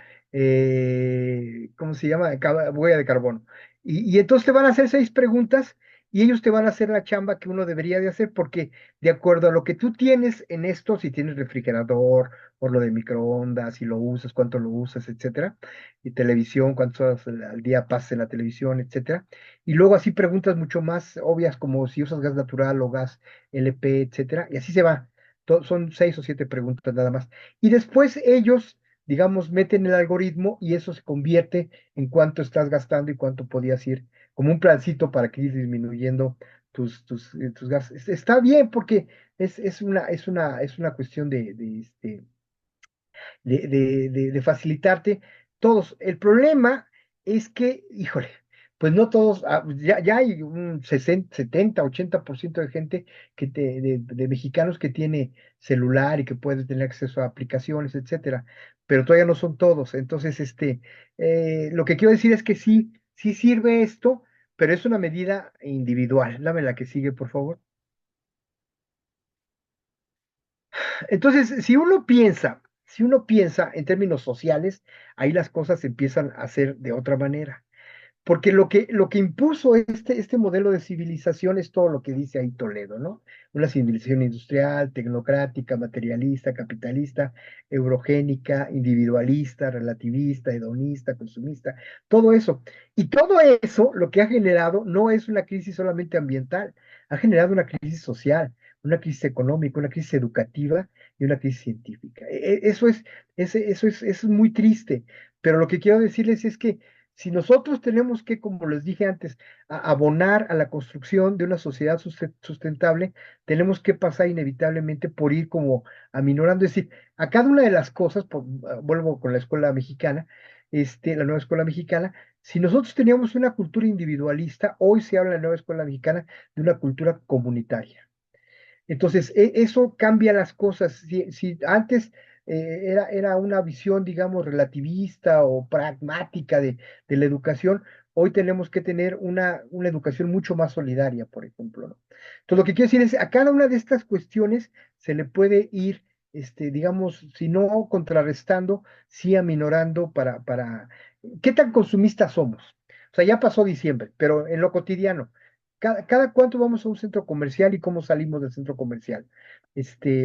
¿cómo se llama? Huella de carbono. Y entonces te van a hacer 6 preguntas y ellos te van a hacer la chamba que uno debería de hacer porque de acuerdo a lo que tú tienes en esto, si tienes refrigerador, por lo de microondas, si lo usas, cuánto lo usas, etcétera, y televisión, cuántas horas al día pasas en la televisión, etcétera. Y luego así preguntas mucho más obvias como si usas gas natural o gas LP, etcétera. Y así se va. Son 6 o 7 preguntas nada más. Y después ellos, digamos, meten el algoritmo y eso se convierte en cuánto estás gastando y cuánto podías ir, como un plancito para que ir disminuyendo tus gastos. Está bien porque es una cuestión de facilitarte todos. El problema es que, híjole, pues no todos, ya hay un 60, 70, 80% de gente de mexicanos que tiene celular y que puede tener acceso a aplicaciones, etcétera. pero todavía no son todos. Entonces, lo que quiero decir es que sí, sí sirve esto, pero es una medida individual. Dame la que sigue, por favor. Entonces, si uno piensa en términos sociales, ahí las cosas empiezan a ser de otra manera. Porque lo que impuso este modelo de civilización es todo lo que dice ahí Toledo, ¿no? Una civilización industrial, tecnocrática, materialista, capitalista, eurogénica, individualista, relativista, hedonista, consumista, todo eso. Y todo eso lo que ha generado no es una crisis solamente ambiental, ha generado una crisis social, una crisis económica, una crisis educativa y una crisis científica. Eso es muy triste, pero lo que quiero decirles es que si nosotros tenemos que, como les dije antes, abonar a la construcción de una sociedad sustentable, tenemos que pasar inevitablemente por ir como aminorando, es decir, a cada una de las cosas, vuelvo con la escuela mexicana, la nueva escuela mexicana, si nosotros teníamos una cultura individualista, hoy se habla en la nueva escuela mexicana de una cultura comunitaria. Entonces, eso cambia las cosas. Si antes era una visión, digamos, relativista o pragmática de la educación, hoy tenemos que tener una educación mucho más solidaria, por ejemplo, ¿no? Entonces, lo que quiero decir es, a cada una de estas cuestiones se le puede ir, digamos, si no contrarrestando, sí aminorando ¿qué tan consumistas somos? O sea, ya pasó diciembre, pero en lo cotidiano. Cada cuánto vamos a un centro comercial y cómo salimos del centro comercial.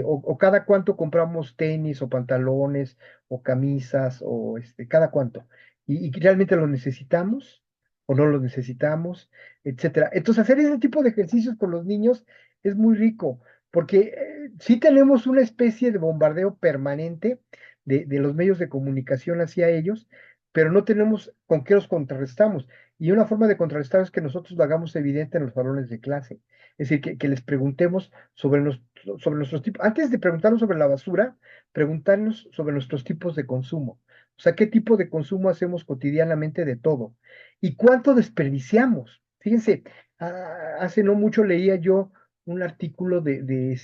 O cada cuánto compramos tenis o pantalones o camisas o cada cuánto. Y realmente lo necesitamos o no lo necesitamos, etcétera. Entonces, hacer ese tipo de ejercicios con los niños es muy rico, porque sí tenemos una especie de bombardeo permanente de los medios de comunicación hacia ellos, pero no tenemos con qué los contrarrestamos. Y una forma de contrarrestar es que nosotros lo hagamos evidente en los salones de clase. Es decir, que les preguntemos sobre nuestros tipos. Antes de preguntarnos sobre la basura, preguntarnos sobre nuestros tipos de consumo. O sea, qué tipo de consumo hacemos cotidianamente de todo. Y cuánto desperdiciamos. Fíjense, hace no mucho leía yo un artículo de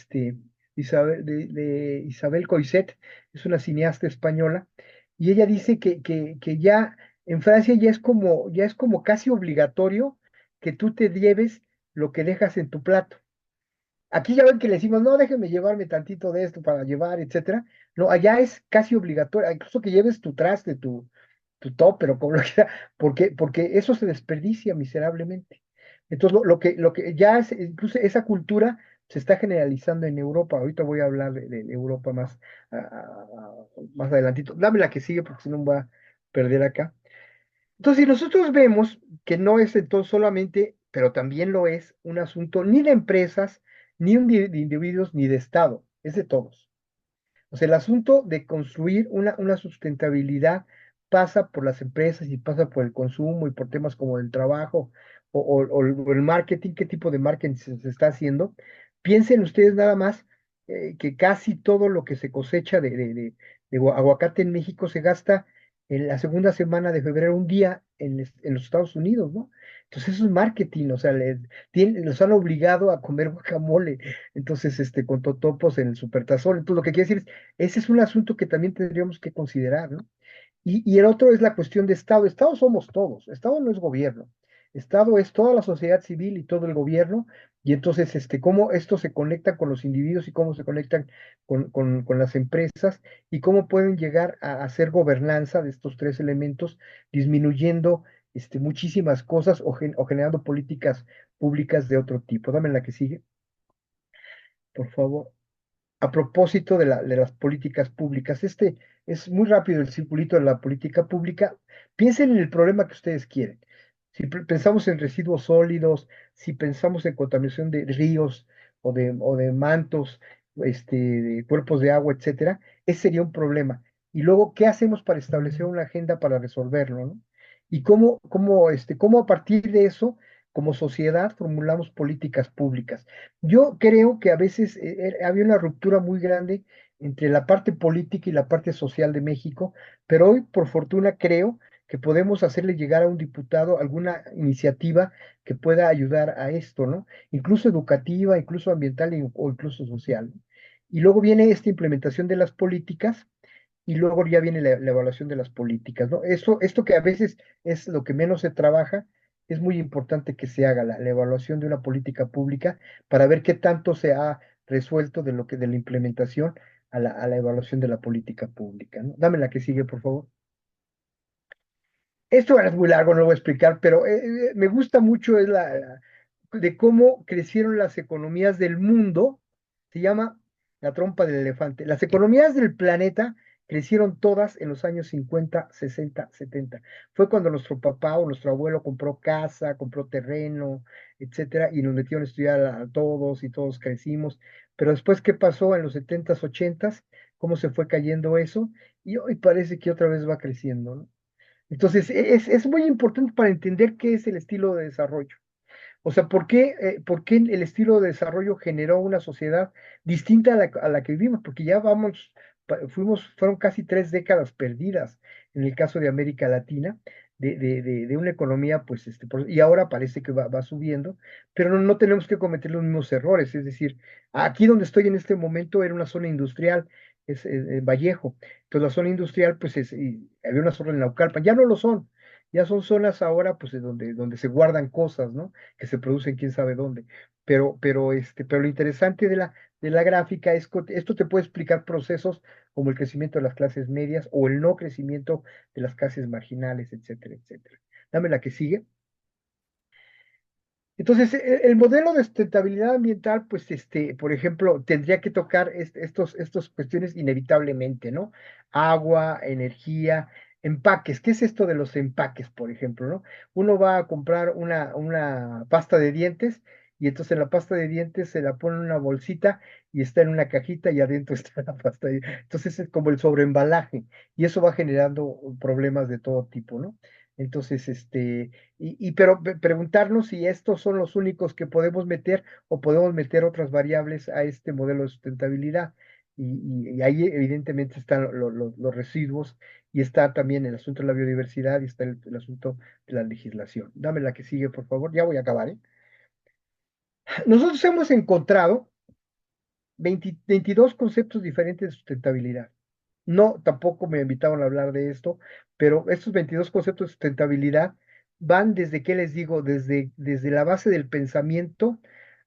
Isabel Coixet, es una cineasta española, y ella dice que ya en Francia ya es como casi obligatorio que tú te lleves lo que dejas en tu plato. Aquí ya ven que le decimos, no, déjeme llevarme tantito de esto para llevar, etcétera. No, allá es casi obligatorio, incluso que lleves tu traste, tu top, pero como lo que sea, porque eso se desperdicia miserablemente. Entonces, lo que ya es, incluso esa cultura se está generalizando en Europa. Ahorita voy a hablar de Europa más adelantito. Dame la que sigue porque si no me voy a perder acá. Entonces, si nosotros vemos que no es entonces solamente, pero también lo es, un asunto ni de empresas, ni de individuos, ni de Estado, es de todos. O sea, el asunto de construir una sustentabilidad pasa por las empresas y pasa por el consumo y por temas como el trabajo o el marketing, qué tipo de marketing se está haciendo. Piensen ustedes nada más que casi todo lo que se cosecha de aguacate en México se gasta en la segunda semana de febrero, un día en los Estados Unidos, ¿no? Entonces eso es marketing, o sea, los han obligado a comer guacamole, entonces, con totopos en el supertazón. Entonces, lo que quiere decir es, ese es un asunto que también tendríamos que considerar, ¿no? Y el otro es la cuestión de Estado. Estado somos todos. Estado no es gobierno. Estado es toda la sociedad civil y todo el gobierno. Y entonces, cómo esto se conecta con los individuos y cómo se conectan con las empresas y cómo pueden llegar a hacer gobernanza de estos tres elementos, disminuyendo muchísimas cosas o generando políticas públicas de otro tipo. Dame la que sigue, por favor. A propósito de las políticas públicas, es muy rápido el circulito de la política pública. Piensen en el problema que ustedes quieren. Si pensamos en residuos sólidos, si pensamos en contaminación de ríos o de mantos, de cuerpos de agua, etcétera, ese sería un problema. Y luego, ¿qué hacemos para establecer una agenda para resolverlo, ¿no? Y cómo a partir de eso, como sociedad, formulamos políticas públicas. Yo creo que a veces había una ruptura muy grande entre la parte política y la parte social de México, pero hoy, por fortuna, creo que podemos hacerle llegar a un diputado alguna iniciativa que pueda ayudar a esto, ¿no? Incluso educativa, incluso ambiental o incluso social, ¿no? Y luego viene esta implementación de las políticas y luego ya viene la evaluación de las políticas, ¿no? Esto que a veces es lo que menos se trabaja, es muy importante que se haga la evaluación de una política pública para ver qué tanto se ha resuelto de la implementación a la evaluación de la política pública, ¿no? Dame la que sigue, por favor. Esto es muy largo, no lo voy a explicar, pero me gusta mucho es de cómo crecieron las economías del mundo. Se llama la trompa del elefante. Las economías del planeta crecieron todas en los años 50, 60, 70. Fue cuando nuestro papá o nuestro abuelo compró casa, compró terreno, etcétera, y nos metieron a estudiar a todos y todos crecimos. Pero después, ¿qué pasó en los 70s, 80s? ¿Cómo se fue cayendo eso? Y hoy parece que otra vez va creciendo, ¿no? Entonces, es muy importante para entender qué es el estilo de desarrollo. O sea, por qué el estilo de desarrollo generó una sociedad distinta a la que vivimos? Porque ya fueron casi 3 décadas perdidas en el caso de América Latina, de una economía, pues, y ahora parece que va subiendo, pero no tenemos que cometer los mismos errores. Es decir, aquí donde estoy en este momento era una zona industrial, es Vallejo. Entonces, la zona industrial, pues, y había una zona en Naucalpan, ya no lo son. Ya son zonas ahora, pues, donde se guardan cosas, ¿no? Que se producen quién sabe dónde. Pero lo interesante de la gráfica es que esto te puede explicar procesos como el crecimiento de las clases medias o el no crecimiento de las clases marginales, etcétera, etcétera. Dame la que sigue. Entonces, el modelo de sustentabilidad ambiental, pues, por ejemplo, tendría que tocar estos cuestiones inevitablemente, ¿no? Agua, energía, empaques. ¿Qué es esto de los empaques, por ejemplo, ¿no? Uno va a comprar una pasta de dientes y entonces en la pasta de dientes se la pone en una bolsita y está en una cajita y adentro está la pasta de dientes. Entonces es como el sobreembalaje y eso va generando problemas de todo tipo, ¿no? Entonces, pero preguntarnos si estos son los únicos que podemos meter o podemos meter otras variables a este modelo de sustentabilidad. Y ahí evidentemente están los residuos y está también el asunto de la biodiversidad y está el asunto de la legislación. Dame la que sigue, por favor. Ya voy a acabar, ¿eh? Nosotros hemos encontrado 22 conceptos diferentes de sustentabilidad. No, tampoco me invitaron a hablar de esto, pero estos 22 conceptos de sustentabilidad van desde, ¿qué les digo? Desde la base del pensamiento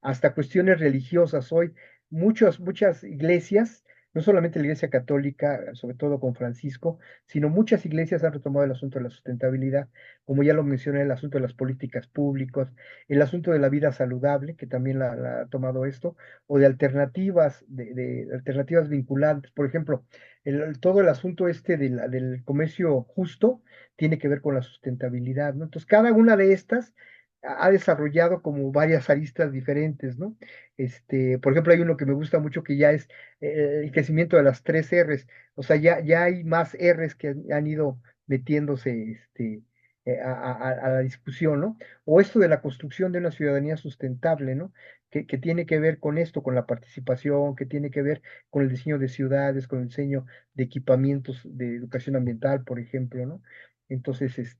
hasta cuestiones religiosas. Hoy muchas iglesias, no solamente la Iglesia Católica, sobre todo con Francisco, sino muchas iglesias han retomado el asunto de la sustentabilidad, como ya lo mencioné, el asunto de las políticas públicas, el asunto de la vida saludable, que también la ha tomado esto, o de alternativas, de alternativas vinculantes. Por ejemplo, todo el asunto del comercio justo tiene que ver con la sustentabilidad, ¿no? Entonces, cada una de estas ha desarrollado como varias aristas diferentes, ¿no? Por ejemplo, hay uno que me gusta mucho que ya es el crecimiento de las 3 Rs, o sea, ya hay más Rs que han ido metiéndose, a la discusión, ¿no? O esto de la construcción de una ciudadanía sustentable, ¿no? Que tiene que ver con esto, con la participación, que tiene que ver con el diseño de ciudades, con el diseño de equipamientos de educación ambiental, por ejemplo, ¿no? Entonces,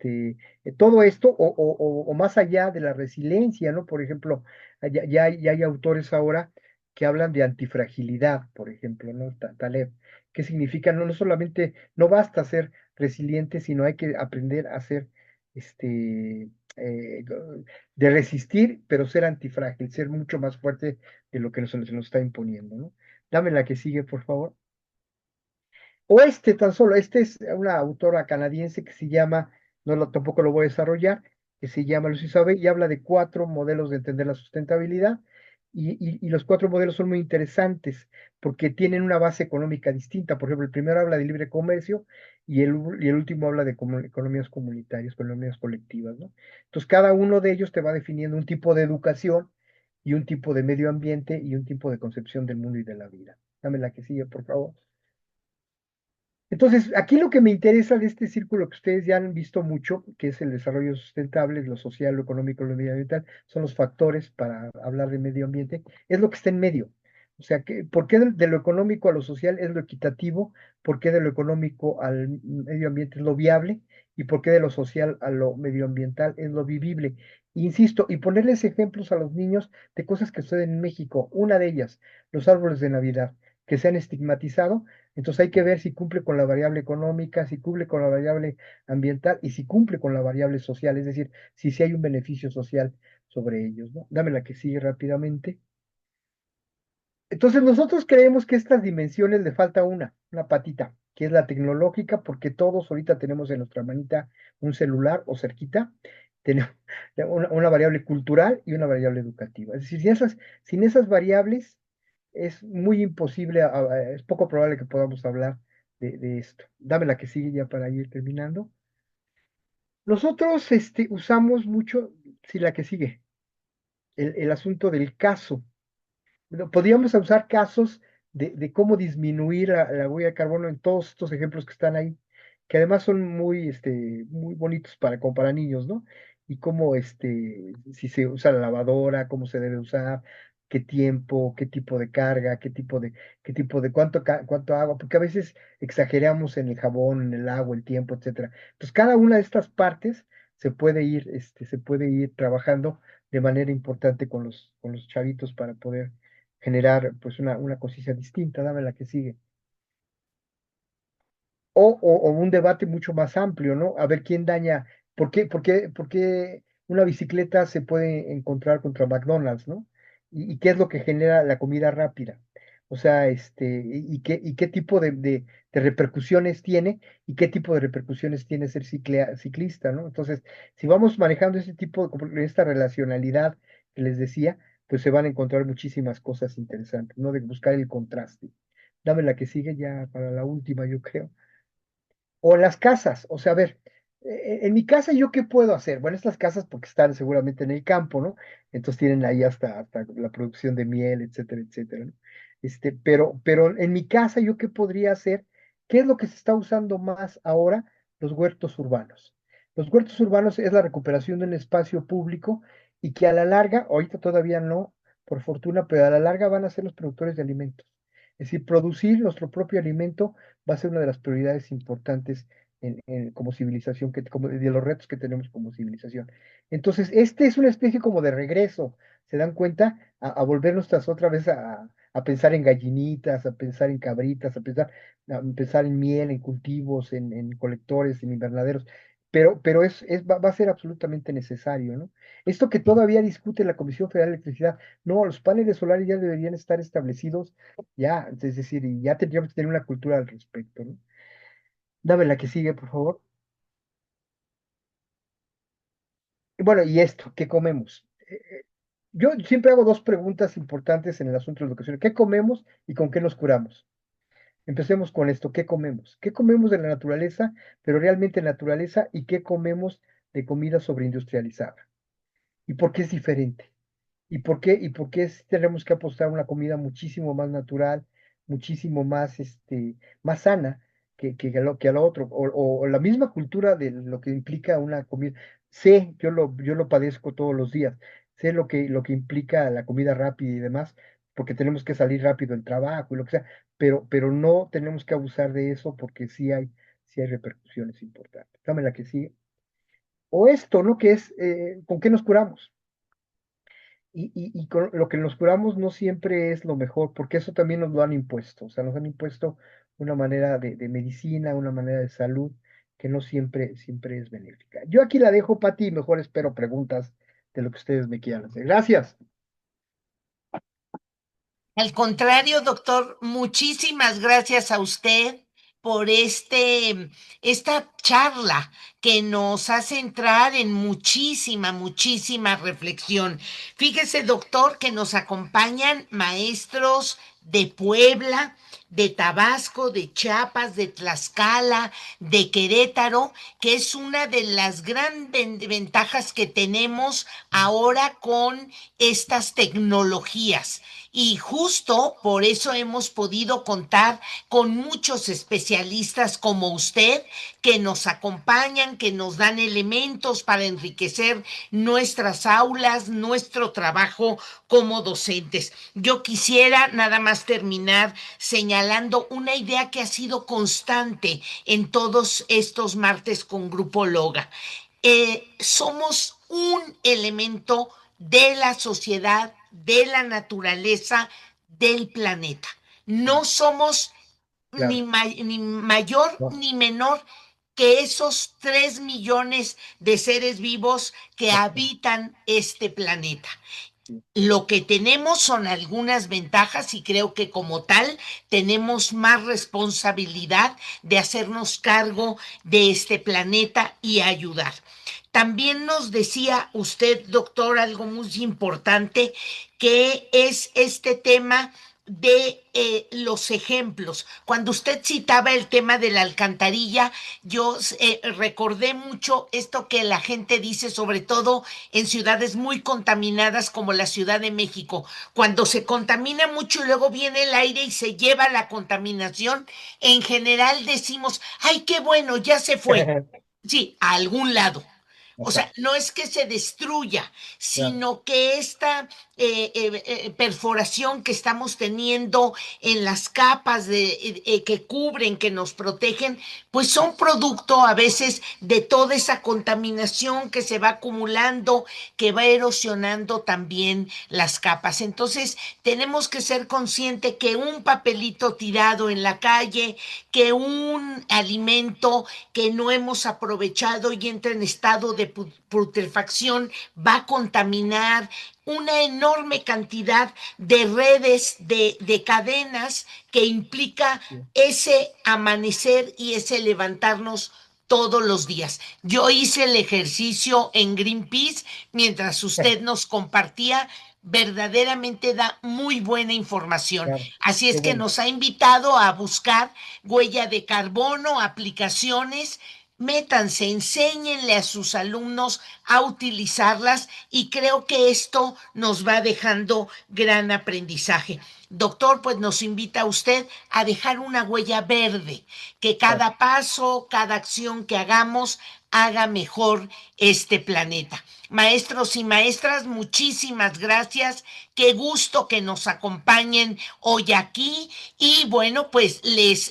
todo esto, o más allá de la resiliencia, ¿no? Por ejemplo, ya hay autores ahora que hablan de antifragilidad, por ejemplo, ¿no? Taleb, ¿qué significa? No solamente, no basta ser resiliente, sino hay que aprender a ser, de resistir, pero ser antifrágil, ser mucho más fuerte de lo que se nos está imponiendo, ¿no? Dame la que sigue, por favor. O tan solo, es una autora canadiense que se llama, tampoco lo voy a desarrollar, que se llama Lucy Sabe y habla de 4 modelos de entender la sustentabilidad. Y los 4 modelos son muy interesantes porque tienen una base económica distinta. Por ejemplo, el primero habla de libre comercio y el último habla de economías comunitarias, economías colectivas, ¿no? Entonces, cada uno de ellos te va definiendo un tipo de educación y un tipo de medio ambiente y un tipo de concepción del mundo y de la vida. Dame la que sigue, por favor. Entonces, aquí lo que me interesa de este círculo que ustedes ya han visto mucho, que es el desarrollo sustentable, lo social, lo económico, lo medioambiental, son los factores para hablar de medio ambiente, es lo que está en medio. O sea, ¿por qué de lo económico a lo social es lo equitativo? ¿Por qué de lo económico al medio ambiente es lo viable? ¿Y por qué de lo social a lo medioambiental es lo vivible? Insisto, y ponerles ejemplos a los niños de cosas que suceden en México. Una de ellas, los árboles de Navidad. que se han estigmatizado. Entonces hay que ver si cumple con la variable económica, si cumple con la variable ambiental y si cumple con la variable social, es decir, si hay un beneficio social sobre ellos, ¿no? Dame la que sigue rápidamente. Entonces nosotros creemos que estas dimensiones le falta una patita, que es la tecnológica, porque todos ahorita tenemos en nuestra manita un celular o cerquita, tenemos una variable cultural y una variable educativa. Es decir, sin esas variables es muy imposible, es poco probable que podamos hablar de esto. Dame la que sigue ya para ir terminando. Nosotros usamos mucho, sí, la que sigue, el asunto del caso. Bueno, podríamos usar casos de cómo disminuir la huella de carbono en todos estos ejemplos que están ahí, que además son muy bonitos como para niños, ¿no? Y cómo, si se usa la lavadora, cómo se debe usar, qué tiempo, qué tipo de carga, cuánto agua, porque a veces exageramos en el jabón, en el agua, el tiempo, etcétera. Entonces, cada una de estas partes se puede ir trabajando de manera importante con los chavitos para poder generar pues una conciencia distinta, dame la que sigue. O un debate mucho más amplio, ¿no? A ver quién daña, ¿por qué una bicicleta se puede encontrar contra McDonald's, ¿no? ¿Y qué es lo que genera la comida rápida? O sea, y qué tipo de repercusiones tiene y qué tipo de repercusiones tiene ser ciclista, ¿no? Entonces, si vamos manejando esta relacionalidad que les decía, pues se van a encontrar muchísimas cosas interesantes, ¿no? De buscar el contraste. Dame la que sigue ya para la última, yo creo. O las casas, o sea, a ver, en mi casa yo qué puedo hacer. Bueno, estas casas porque están seguramente en el campo, ¿no? Entonces tienen ahí hasta la producción de miel, etcétera, etcétera, ¿no? Pero en mi casa yo qué podría hacer. ¿Qué es lo que se está usando más ahora? Los huertos urbanos. Los huertos urbanos es la recuperación de un espacio público y que a la larga, ahorita todavía no, por fortuna, pero a la larga van a ser los productores de alimentos. Es decir, producir nuestro propio alimento va a ser una de las prioridades importantes como civilización, como de los retos que tenemos como civilización. Entonces, este es una especie como de regreso, ¿se dan cuenta? A volvernos otra vez a pensar en gallinitas, a pensar en cabritas, a pensar en miel, en cultivos, en colectores, en invernaderos. Pero va a ser absolutamente necesario, ¿no? Esto que todavía discute la Comisión Federal de Electricidad, no, los paneles solares ya deberían estar establecidos ya, es decir, y ya tendríamos que tener una cultura al respecto, ¿no? Dame la que sigue, por favor. Y bueno, y esto, ¿qué comemos? Yo siempre hago dos preguntas importantes en el asunto de la educación. ¿Qué comemos y con qué nos curamos? Empecemos con esto, ¿qué comemos? ¿Qué comemos de la naturaleza, pero realmente naturaleza, y qué comemos de comida sobreindustrializada? ¿Y por qué es diferente? ¿Y por qué sí tenemos que apostar a una comida muchísimo más natural, muchísimo más sana que a lo otro? O la misma cultura de lo que implica una comida. Sé, yo lo padezco todos los días. Sé lo que implica la comida rápida y demás, porque tenemos que salir rápido del trabajo y lo que sea, pero no tenemos que abusar de eso porque sí hay repercusiones importantes. Dame la que sigue. O esto, ¿no? Que es, ¿con qué nos curamos? Y con lo que nos curamos no siempre es lo mejor, porque eso también nos lo han impuesto. O sea, nos han impuesto una manera de medicina, una manera de salud que no siempre es benéfica. Yo aquí la dejo, Pati, y mejor espero preguntas de lo que ustedes me quieran hacer. Gracias. Al contrario, doctor, muchísimas gracias a usted por esta charla que nos hace entrar en muchísima reflexión. Fíjese, doctor, que nos acompañan maestros de Puebla, de Tabasco, de Chiapas, de Tlaxcala, de Querétaro, que es una de las grandes ventajas que tenemos ahora con estas tecnologías. Y justo por eso hemos podido contar con muchos especialistas como usted que nos acompañan, que nos dan elementos para enriquecer nuestras aulas, nuestro trabajo como docentes. Yo quisiera nada más terminar señalando una idea que ha sido constante en todos estos martes con Grupo Loga. Somos un elemento de la sociedad, de la naturaleza, del planeta. No somos claro, ni mayor no, ni menor que esos 3 millones de seres vivos que exacto, habitan este planeta. sí, Lo que tenemos son algunas ventajas y creo que como tal tenemos más responsabilidad de hacernos cargo de este planeta y ayudar. También nos decía usted, doctor, algo muy importante, que es este tema de los ejemplos. Cuando usted citaba el tema de la alcantarilla, yo recordé mucho esto que la gente dice, sobre todo en ciudades muy contaminadas como la Ciudad de México. Cuando se contamina mucho y luego viene el aire y se lleva la contaminación, en general decimos, ay, qué bueno, ya se fue. Sí, a algún lado. O sea, exacto, no es que se destruya, claro, sino que esta perforación que estamos teniendo en las capas que cubren, que nos protegen, pues son producto a veces de toda esa contaminación que se va acumulando, que va erosionando también las capas. Entonces, tenemos que ser conscientes que un papelito tirado en la calle, que un alimento que no hemos aprovechado y entra en estado de putrefacción va a contaminar una enorme cantidad de redes, de cadenas que implica sí, ese amanecer y ese levantarnos todos los días. Yo hice el ejercicio en Greenpeace mientras usted nos compartía, verdaderamente da muy buena información. claro, Así qué es que bueno, nos ha invitado a buscar huella de carbono, aplicaciones. Métanse, enséñenle a sus alumnos a utilizarlas y creo que esto nos va dejando gran aprendizaje. Doctor, pues nos invita a usted a dejar una huella verde, que claro, cada paso, cada acción que hagamos haga mejor este planeta. Maestros y maestras, muchísimas gracias. Qué gusto que nos acompañen hoy aquí. Y bueno, pues les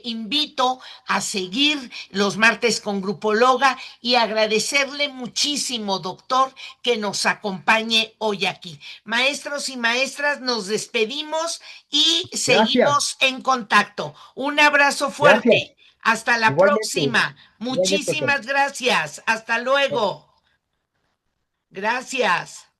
invito a seguir los martes con Grupo Loga y agradecerle muchísimo, doctor, que nos acompañe hoy aquí. Maestros y maestras, nos despedimos y gracias, seguimos en contacto. Un abrazo gracias, fuerte. Hasta la igualmente, próxima. igualmente, doctor. Muchísimas gracias. Hasta luego. Gracias.